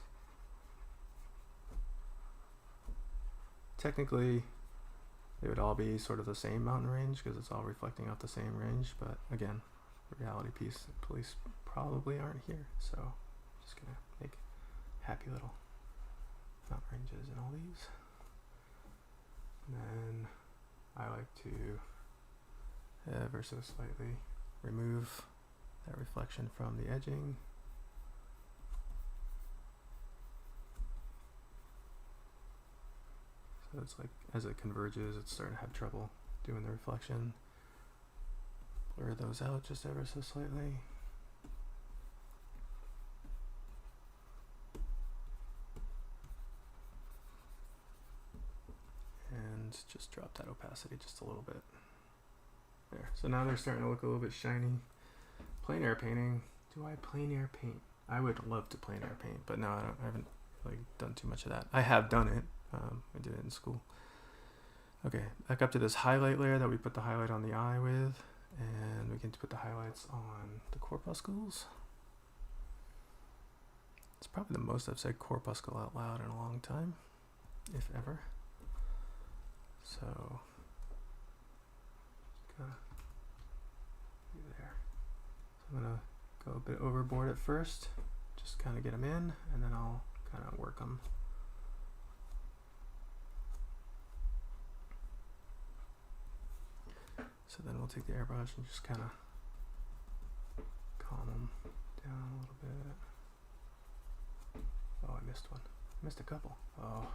A: Technically, they would all be sort of the same mountain range because it's all reflecting off the same range, but again, the reality piece, the police probably aren't here, so I'm just going to make happy little mountain ranges in all these. And then I like to ever so slightly remove that reflection from the edging. So it's like as it converges, it's starting to have trouble doing the reflection. Blur those out just ever so slightly. And just drop that opacity just a little bit. There. So now they're starting to look a little bit shiny. Plein air painting. Do I plein air paint? I would love to plein air paint, but no, I haven't really done too much of that. I have done it. I did it in school. Okay, back up to this highlight layer that we put the highlight on the eye with, and we can put the highlights on the corpuscles. It's probably the most I've said corpuscle out loud in a long time, if ever. So, there. So I'm gonna go a bit overboard at first, just kind of get them in, and then I'll kind of work them. So then we'll take the airbrush and just kind of calm them down a little bit. Oh, I missed one. I missed a couple. Oh.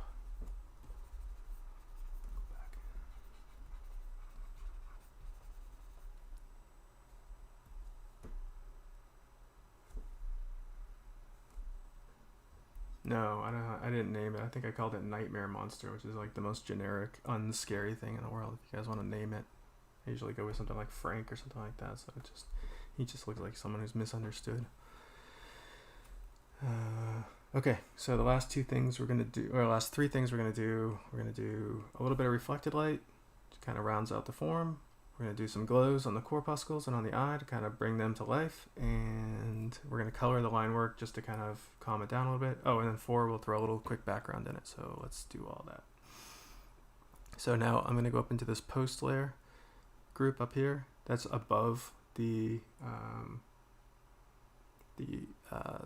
A: Back. No, I didn't name it. I think I called it Nightmare Monster, which is like the most generic, unscary thing in the world. If you guys want to name it, I usually go with something like Frank or something like that. So he just looks like someone who's misunderstood. Okay, so the last two things we're gonna do, or last three things we're gonna do a little bit of reflected light, to kind of rounds out the form. We're gonna do some glows on the corpuscles and on the eye to kind of bring them to life, and we're gonna color the line work just to kind of calm it down a little bit. Oh, and then 4, we'll throw a little quick background in it. So let's do all that. So now I'm gonna go up into this post layer group up here. That's above the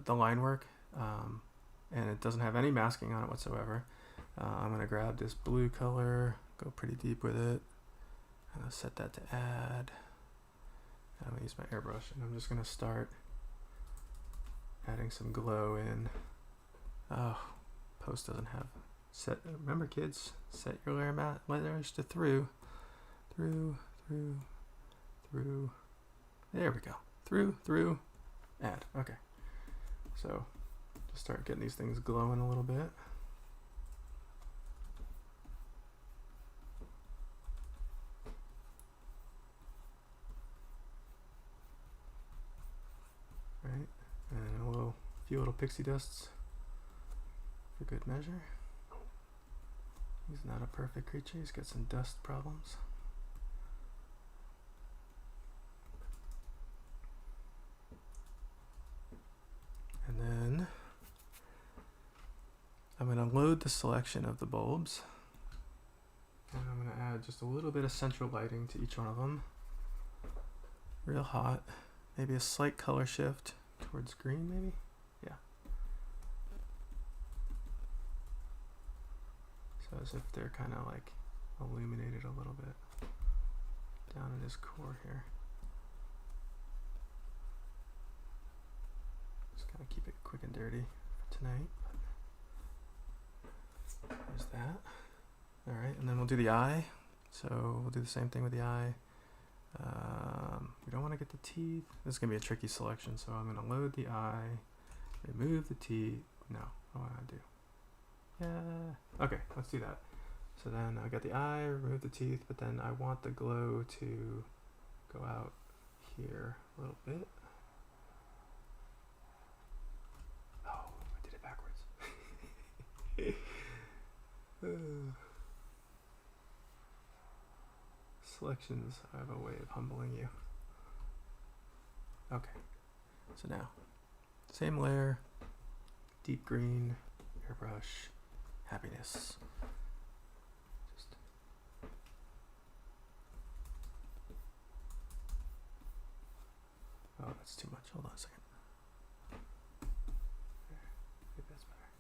A: line work, and it doesn't have any masking on it whatsoever. I'm gonna grab this blue color, go pretty deep with it. I'm gonna set that to add. I'm gonna use my airbrush, and I'm just gonna start adding some glow in. Oh, post doesn't have set. Remember, kids, set your layer layers to through. There we go. Through, add. Okay. So just start getting these things glowing a little bit. Right, and a few little pixie dusts for good measure. He's not a perfect creature. He's got some dust problems. And then I'm going to load the selection of the bulbs, and I'm going to add just a little bit of central lighting to each one of them. Real hot. Maybe a slight color shift towards green, maybe? Yeah. So as if they're kind of like illuminated a little bit down in his core here. Keep it quick and dirty for tonight. There's that. Alright, and then we'll do the eye. So we'll do the same thing with the eye. We don't want to get the teeth. This is going to be a tricky selection, so I'm going to load the eye, remove the teeth. No, what do I do? Yeah. Okay, let's do that. So then I got the eye, remove the teeth, but then I want the glow to go out here a little bit. selections have a way of humbling you. Okay, so now, same layer, deep green, airbrush, happiness. Just oh, that's too much. Hold on a second. Maybe that's better.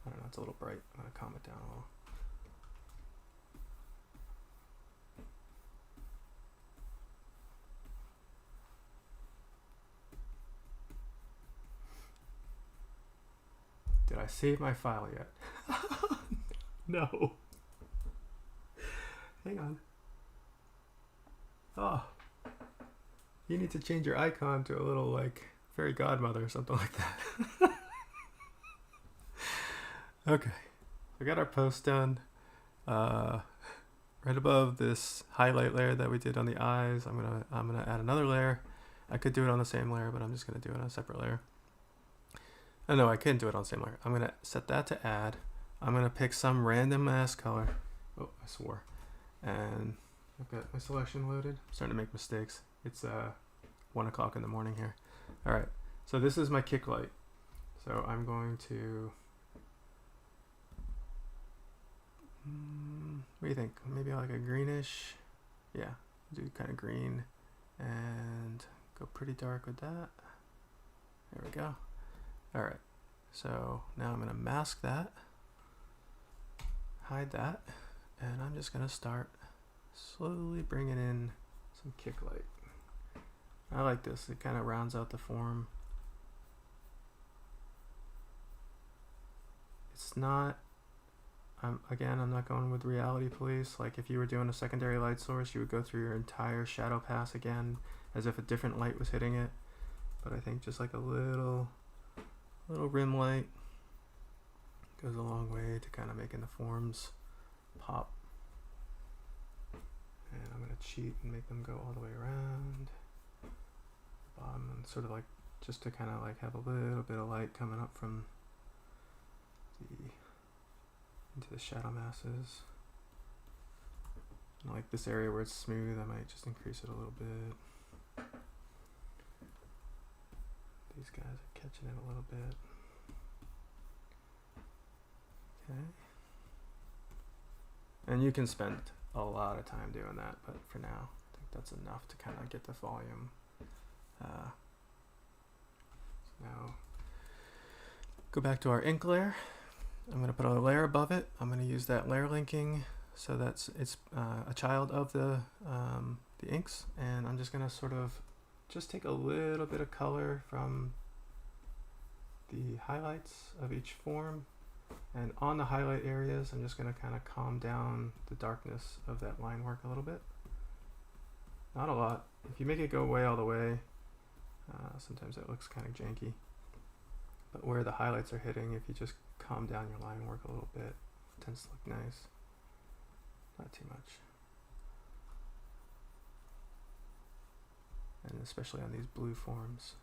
A: I don't know, it's a little bright. I'm gonna calm it down a little. Did I save my file yet? No. Hang on. Oh. You need to change your icon to a little like fairy godmother or something like that. Okay. We got our post done. Right above this highlight layer that we did on the eyes, I'm gonna add another layer. I could do it on the same layer, but I'm just gonna do it on a separate layer. Oh no, I can do it on the same layer. I'm gonna set that to add. I'm gonna pick some random ass color. Oh, I swore. And I've got my selection loaded. I'm starting to make mistakes. It's 1 o'clock in the morning here. All right, so this is my kick light. So I'm going to, what do you think? Maybe like a greenish. Yeah, do kind of green and go pretty dark with that. There we go. All right, so now I'm going to mask that, hide that, and I'm just going to start slowly bringing in some kick light. I like this. It kind of rounds out the form. It's not, I'm not going with reality police. Like if you were doing a secondary light source, you would go through your entire shadow pass again as if a different light was hitting it. But I think just like a little rim light goes a long way to kind of making the forms pop. And I'm going to cheat and make them go all the way around the bottom, and sort of like just to kind of like have a little bit of light coming up from into the shadow masses. And like this area where it's smooth, I might just increase it a little bit. These guys are catching it a little bit. Okay. And you can spend a lot of time doing that, but for now, I think that's enough to kind of get the volume. So now, go back to our ink layer. I'm going to put a layer above it. I'm going to use that layer linking so it's a child of the inks, and I'm just going to sort of just take a little bit of color from the highlights of each form, and on the highlight areas I'm just going to kind of calm down the darkness of that line work a little bit. Not a lot. If you make it go away all the way, sometimes it looks kind of janky, but where the highlights are hitting, if you just calm down your line work a little bit, it tends to look nice. Not too much. And especially on these blue forms,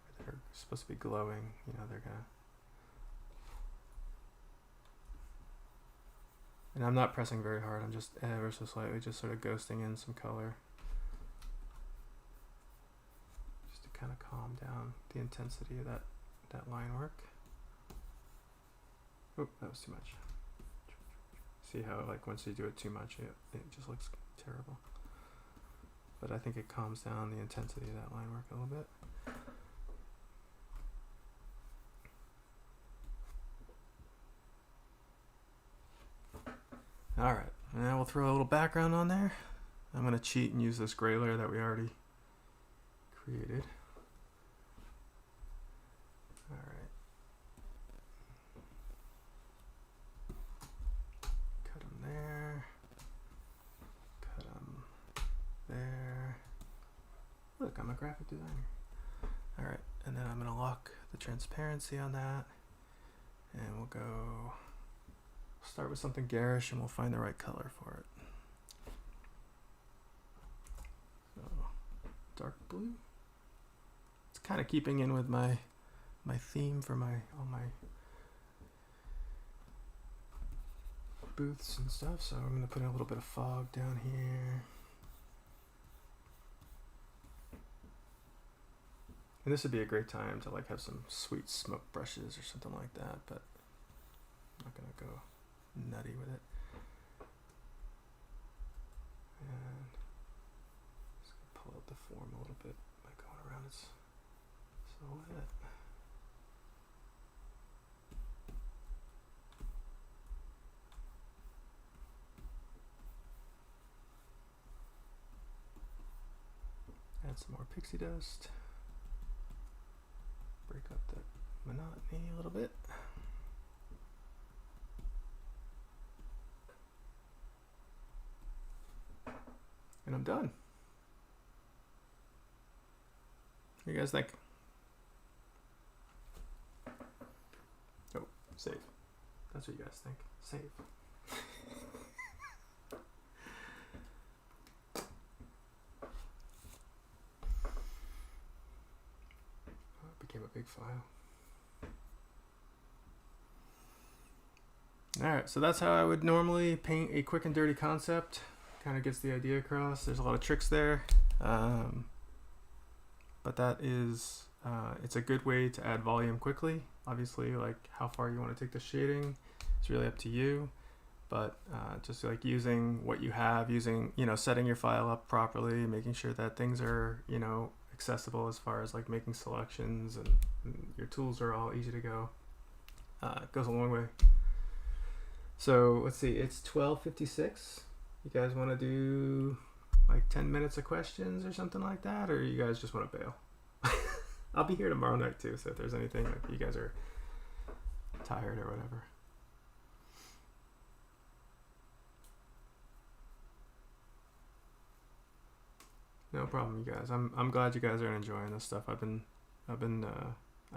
A: where they're supposed to be glowing, they're gonna. And I'm not pressing very hard, I'm just ever so slightly just sort of ghosting in some color. Just to kind of calm down the intensity of that line work. Oh, that was too much. See how like once you do it too much, it just looks terrible. But I think it calms down the intensity of that line work a little bit. Alright, now we'll throw a little background on there. I'm going to cheat and use this gray layer that we already created. Alright. Cut them there. Cut them there. Look, I'm a graphic designer. Alright, and then I'm going to lock the transparency on that. And we'll go start with something garish and we'll find the right color for it. So, dark blue. It's kind of keeping in with my theme for all my booths and stuff. So I'm going to put in a little bit of fog down here. And this would be a great time to like have some sweet smoke brushes or something like that, but I'm not gonna go nutty with it. And just gonna pull out the form a little bit by going around its silhouette. Add some more pixie dust. Break up the monotony a little bit. And I'm done. What do you guys think? Oh, save. That's what you guys think. Save. Became a big file. Alright, so that's how I would normally paint a quick and dirty concept. Kind of gets the idea across. There's a lot of tricks there. But that is, it's a good way to add volume quickly. Obviously, like how far you want to take the shading, it's really up to you. But just like using what you have, using, setting your file up properly, making sure that things are, accessible as far as like making selections and your tools are all easy to go. It goes a long way. So let's see, it's 12:56. You guys want to do like 10 minutes of questions or something like that, or you guys just want to bail? I'll be here tomorrow night too, so if there's anything like you guys are tired or whatever. No problem, you guys. I'm glad you guys are enjoying this stuff. I've been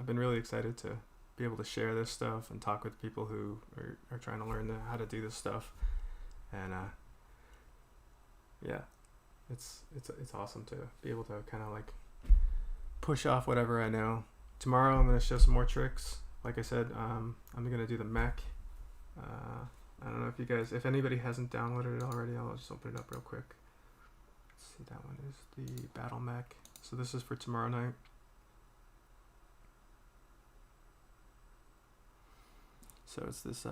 A: really excited to be able to share this stuff and talk with people who are trying to learn how to do this stuff. And yeah, it's awesome to be able to kind of like push off whatever I know. Tomorrow I'm going to show some more tricks. Like I said, I'm going to do the mech. I don't know if anybody hasn't downloaded it already, I'll just open it up real quick. See, that one is the battle mech. So this is for tomorrow night. So it's this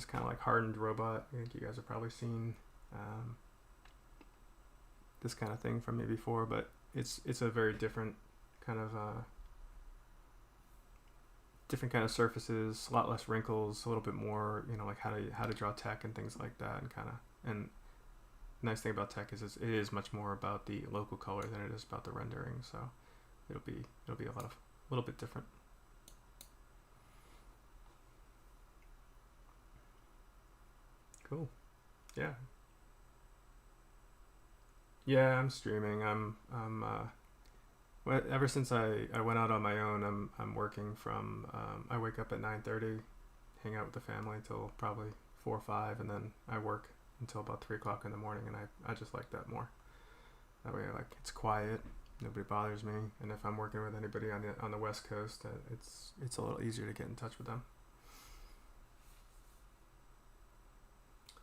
A: kind of like hardened robot. I think you guys have probably seen this kind of thing from me before, but it's a very different kind of surfaces, a lot less wrinkles, a little bit more, like how to draw tech and things like that, and nice thing about tech is it is much more about the local color than it is about the rendering. So it'll be a little bit different. Cool. Yeah. Yeah, I'm streaming. Ever since I went out on my own, I'm working from, I wake up at 9:30, hang out with the family till probably 4 or 5, and then I work until about 3 o'clock in the morning, and I just like that more. That way, like, it's quiet, nobody bothers me, and if I'm working with anybody on the West Coast, it's a little easier to get in touch with them.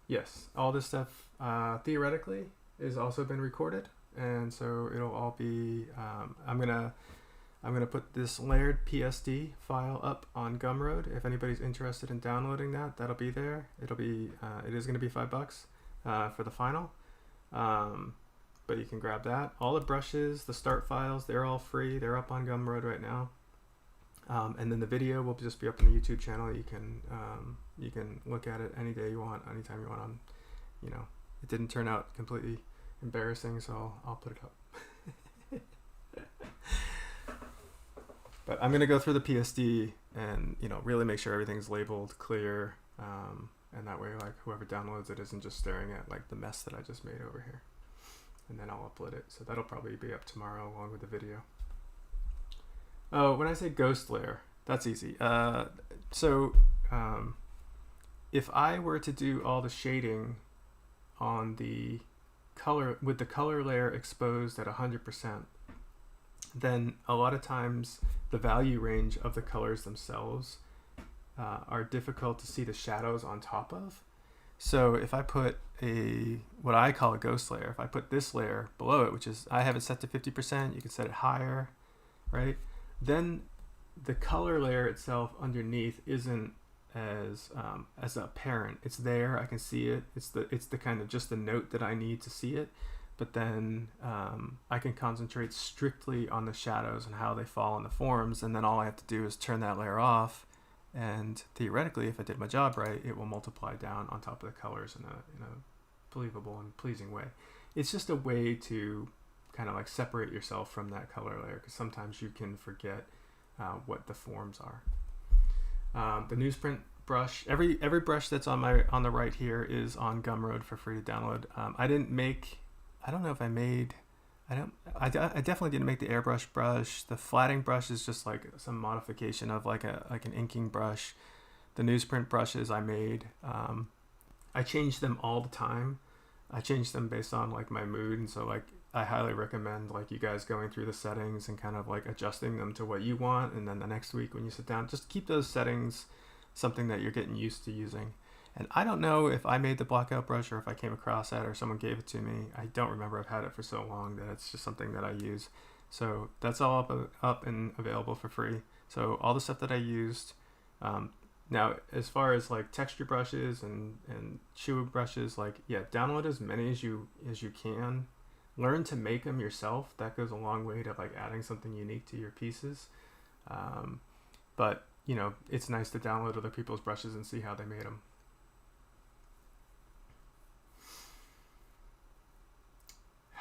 A: Yes, all this stuff theoretically has also been recorded, and so it'll all be. I'm gonna put this layered PSD file up on Gumroad. If anybody's interested in downloading that, that'll be there. It is gonna be $5 for the final, but you can grab that. All the brushes, the start files, they're all free. They're up on Gumroad right now. And then the video will just be up on the YouTube channel. You can look at it any day you want, anytime you want. It didn't turn out completely embarrassing, so I'll put it up. But I'm gonna go through the PSD and really make sure everything's labeled clear, and that way, like, whoever downloads it isn't just staring at like the mess that I just made over here. And then I'll upload it. So that'll probably be up tomorrow along with the video. Oh, when I say ghost layer, that's easy. If I were to do all the shading on the color with the color layer exposed at 100%, then a lot of times the value range of the colors themselves are difficult to see the shadows on top of. So if I put what I call a ghost layer, if I put this layer below it, which is, I have it set to 50%, you can set it higher, right? Then the color layer itself underneath isn't as apparent. It's there, I can see it. It's the kind of just the note that I need to see it. But then I can concentrate strictly on the shadows and how they fall on the forms, and then all I have to do is turn that layer off, and theoretically, if I did my job right, it will multiply down on top of the colors in a believable and pleasing way. It's just a way to kind of like separate yourself from that color layer, because sometimes you can forget what the forms are. The newsprint brush, every brush that's on the right here is on Gumroad for free to download. I don't know if I made, I definitely didn't make the airbrush brush. The flatting brush is just like some modification of like an inking brush. The newsprint brushes I made, I change them all the time. I change them based on like my mood, and so like I highly recommend like you guys going through the settings and kind of like adjusting them to what you want, and then the next week when you sit down, just keep those settings something that you're getting used to using. And I don't know if I made the blockout brush or if I came across that or someone gave it to me. I don't remember. I've had it for so long that it's just something that I use. So that's all up and available for free. So all the stuff that I used. Now, as far as like texture brushes and chew brushes, like, yeah, download as many as you can. Learn to make them yourself. That goes a long way to like adding something unique to your pieces. But you know, it's nice to download other people's brushes and see how they made them.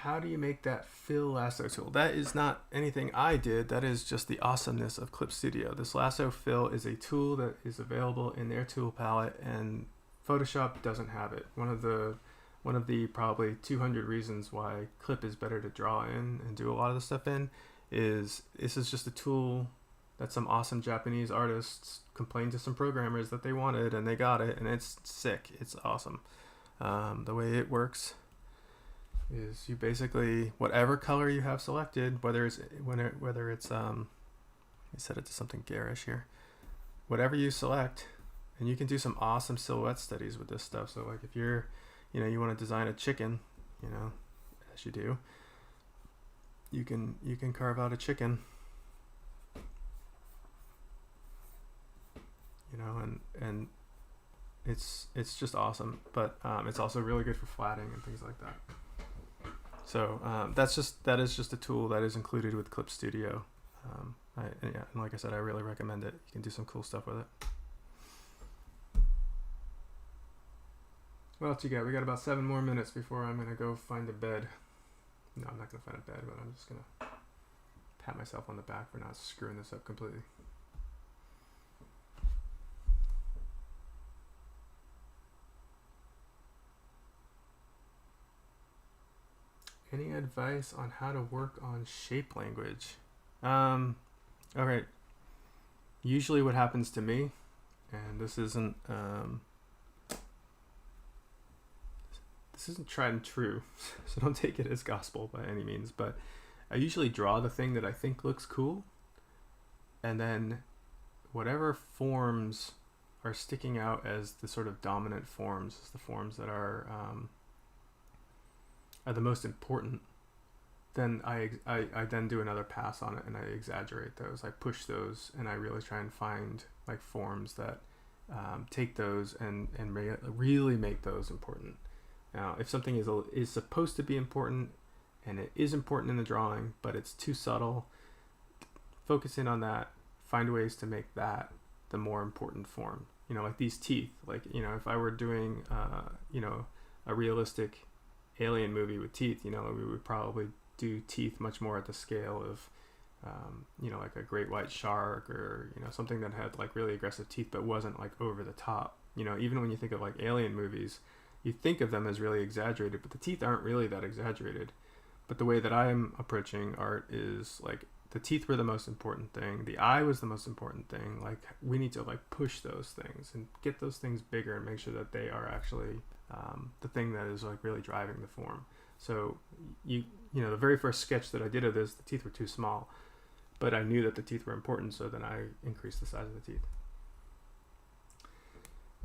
A: How do you make that fill lasso tool? That is not anything I did. That is just the awesomeness of Clip Studio. This lasso fill is a tool that is available in their tool palette, and Photoshop doesn't have it. One of the probably 200 reasons why Clip is better to draw in and do a lot of the stuff in is this is just a tool that some awesome Japanese artists complained to some programmers that they wanted, and they got it, and it's sick. It's awesome. The way it works is you basically, whatever color you have selected, whether it's I set it to something garish here, whatever you select, and you can do some awesome silhouette studies with this stuff. So like if you're, you want to design a chicken, as you do, you can carve out a chicken, and it's just awesome. But it's also really good for flatting and things like that. So that is just a tool that is included with Clip Studio. And like I said, I really recommend it. You can do some cool stuff with it. What else you got? We got about 7 more minutes before I'm gonna go find a bed. No, I'm not gonna find a bed, but I'm just gonna pat myself on the back for not screwing this up completely. Any advice on how to work on shape language? Okay. Usually what happens to me, and this isn't tried and true, so don't take it as gospel by any means, but I usually draw the thing that I think looks cool, and then whatever forms are sticking out as the sort of dominant forms, the forms that are the most important, then I then do another pass on it and I exaggerate those. I push those and I really try and find like forms that take those and really make those important. Now, if something is supposed to be important and it is important in the drawing, but it's too subtle, focus in on that. Find ways to make that the more important form. Like these teeth. Like, if I were doing a realistic alien movie with teeth, we would probably do teeth much more at the scale of like a great white shark, or something that had like really aggressive teeth but wasn't like over the top. Even when you think of like alien movies, you think of them as really exaggerated, but the teeth aren't really that exaggerated. But the way that I'm approaching art is like the teeth were the most important thing, the eye was the most important thing. Like we need to like push those things and get those things bigger and make sure that they are actually the thing that is like really driving the form. So the very first sketch that I did of this, the teeth were too small, but I knew that the teeth were important, so then I increased the size of the teeth.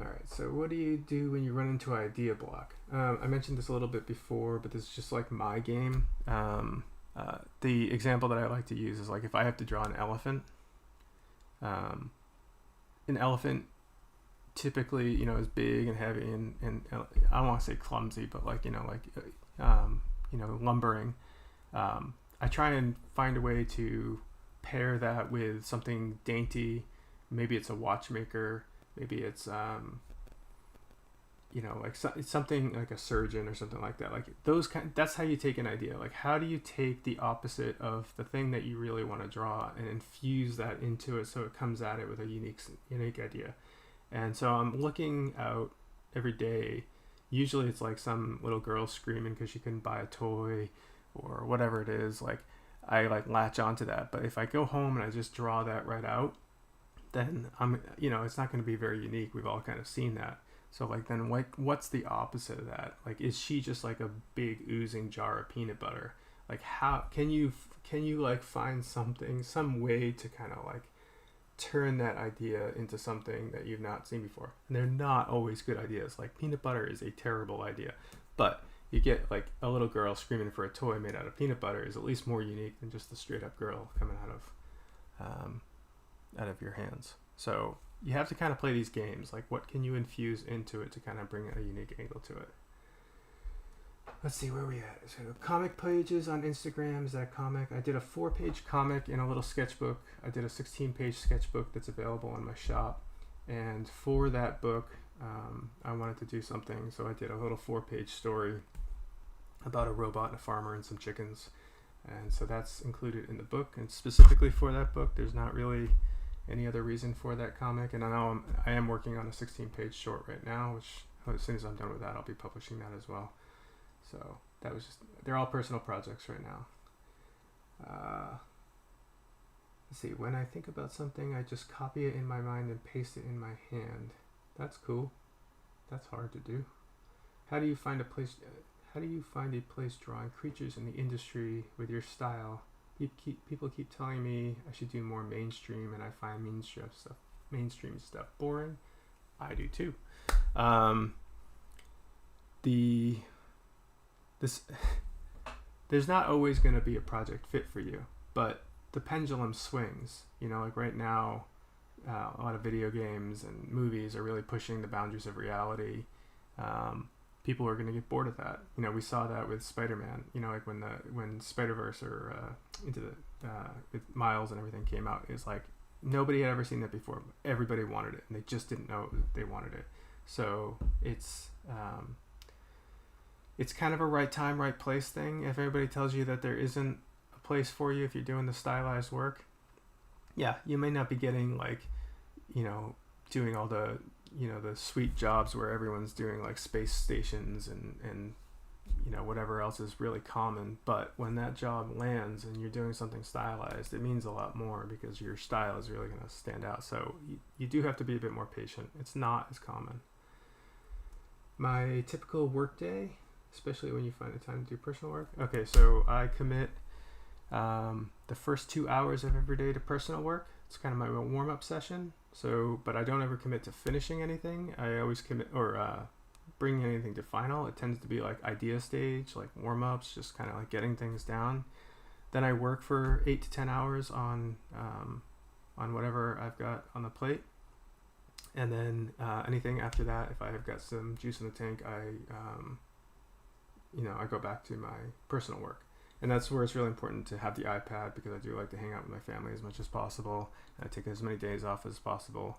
A: All right, so what do you do when you run into an idea block? I mentioned this a little bit before, but this is just like my game. The example that I like to use is like if I have to draw an elephant typically, you know, is big and heavy and I don't want to say clumsy, but like, you know, lumbering. I try and find a way to pair that with something dainty. Maybe it's a watchmaker. Maybe it's, you know, like it's something like a surgeon or something like that. Like that's how you take an idea. Like, how do you take the opposite of the thing that you really want to draw and infuse that into it so it comes at it with a unique idea? And so I'm looking out every day. Usually it's like some little girl screaming because she couldn't buy a toy or whatever it is. Like, I like latch onto that. But if I go home and I just draw that right out, then you know, it's not going to be very unique. We've all kind of seen that. So like, then what's the opposite of that? Like, is she just like a big oozing jar of peanut butter? Like, how can you like find some way to kind of like turn that idea into something that you've not seen before? And they're not always good ideas. Like, peanut butter is a terrible idea, but you get like a little girl screaming for a toy made out of peanut butter is at least more unique than just the straight up girl coming out of your hands. So you have to kind of play these games. Like, what can you infuse into it to kind of bring a unique angle to it? Let's see, where we at? So comic pages on Instagram, is that comic? I did a 4-page comic in a little sketchbook. I did a 16-page sketchbook that's available in my shop. And for that book, I wanted to do something. So I did a little 4-page story about a robot and a farmer and some chickens. And so that's included in the book. And specifically for that book, there's not really any other reason for that comic. And I know I am working on a 16-page short right now, which as soon as I'm done with that, I'll be publishing that as well. So that was they're all personal projects right now. Let's see, when I think about something, I just copy it in my mind and paste it in my hand. That's cool. That's hard to do. How do you find a place drawing creatures in the industry with your style? People keep telling me I should do more mainstream, and I find mainstream stuff boring. I do too. There's not always going to be a project fit for you, but the pendulum swings. You know, like right now, a lot of video games and movies are really pushing the boundaries of reality. People are going to get bored of that. You know, we saw that with Spider-Man. You know, like when Spider-Verse or with Miles and everything came out, it's like nobody had ever seen that before. Everybody wanted it, and they just didn't know they wanted it. So it's kind of a right time, right place thing. If everybody tells you that there isn't a place for you if you're doing the stylized work, yeah, you may not be getting like, you know, doing all the, you know, the sweet jobs where everyone's doing like space stations and you know, whatever else is really common. But when that job lands and you're doing something stylized, it means a lot more because your style is really going to stand out. So you do have to be a bit more patient. It's not as common. My typical work day, especially when you find the time to do personal work. Okay, so I commit the first 2 hours of every day to personal work. It's kind of my warm-up session. So, but I don't ever commit to finishing anything. I always commit or bringing anything to final. It tends to be like idea stage, like warm-ups, just kind of like getting things down. Then I work for 8 to 10 hours on whatever I've got on the plate. And then anything after that, if I have got some juice in the tank, I go back to my personal work. And that's where it's really important to have the iPad, because I do like to hang out with my family as much as possible. I take as many days off as possible.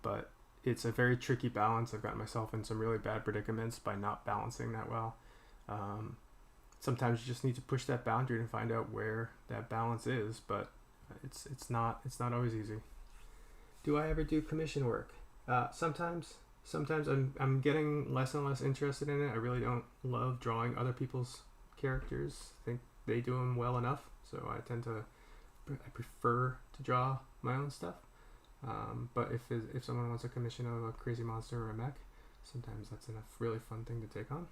A: But it's a very tricky balance. I've gotten myself in some really bad predicaments by not balancing that well. Sometimes you just need to push that boundary and find out where that balance is, but it's not always easy. Do I ever do commission work? Sometimes I'm getting less and less interested in it. I really don't love drawing other people's characters. I think they do them well enough, so I prefer to draw my own stuff. But if someone wants a commission of a crazy monster or a mech, sometimes that's a really fun thing to take on.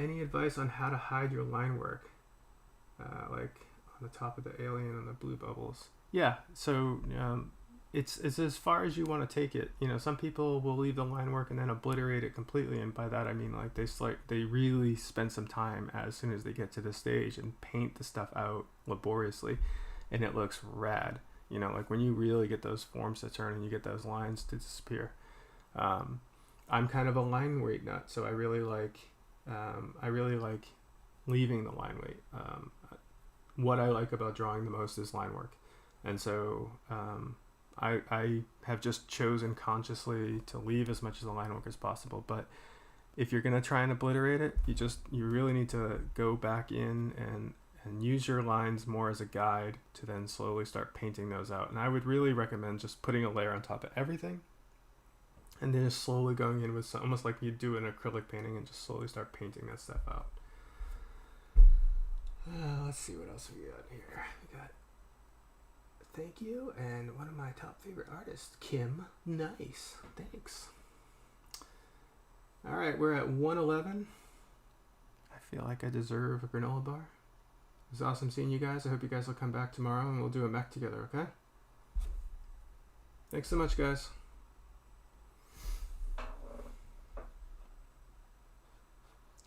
A: Any advice on how to hide your line work? Like on the top of the alien and the blue bubbles. Yeah, so it's as far as you want to take it. You know, some people will leave the line work and then obliterate it completely, and by that I mean like they really spend some time as soon as they get to this stage and paint the stuff out laboriously, and it looks rad. You know, like when you really get those forms to turn and you get those lines to disappear. I'm kind of a line weight nut, so I really like leaving the line weight. What I like about drawing the most is line work, and so I have just chosen consciously to leave as much of the line work as possible. But if you're gonna try and obliterate it, you really need to go back in and use your lines more as a guide to then slowly start painting those out. And I would really recommend just putting a layer on top of everything and then just slowly going in with almost like you do an acrylic painting and just slowly start painting that stuff out. Let's see what else we got here. We got thank you and one of my top favorite artists, Kim. Nice. Thanks. All right, we're at 111. I feel like I deserve a granola bar. It was awesome seeing you guys. I hope you guys will come back tomorrow and we'll do a mech together, okay? Thanks so much, guys.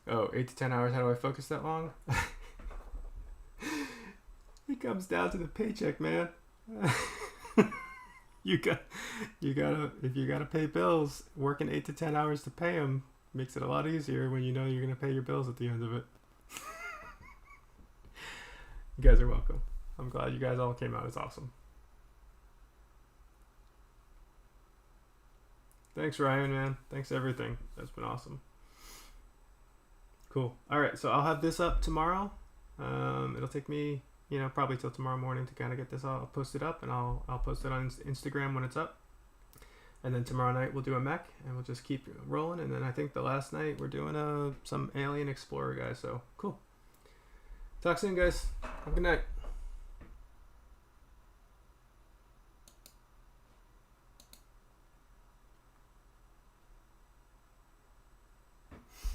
A: Oh, 8 to 10 hours. How do I focus that long? It comes down to the paycheck, man. If you gotta pay bills, working 8 to 10 hours to pay them makes it a lot easier when you know you're gonna pay your bills at the end of it. You guys are welcome. I'm glad you guys all came out. It's awesome. Thanks, Ryan, man. Thanks everything. That's been awesome. Cool. All right, so I'll have this up tomorrow. It'll take me, probably till tomorrow morning to kind of get this all posted up, and I'll post it on Instagram when it's up. And then tomorrow night we'll do a mech, and we'll just keep rolling. And then I think the last night we're doing some Alien Explorer guys. So cool. Talk soon, guys. Have a good night.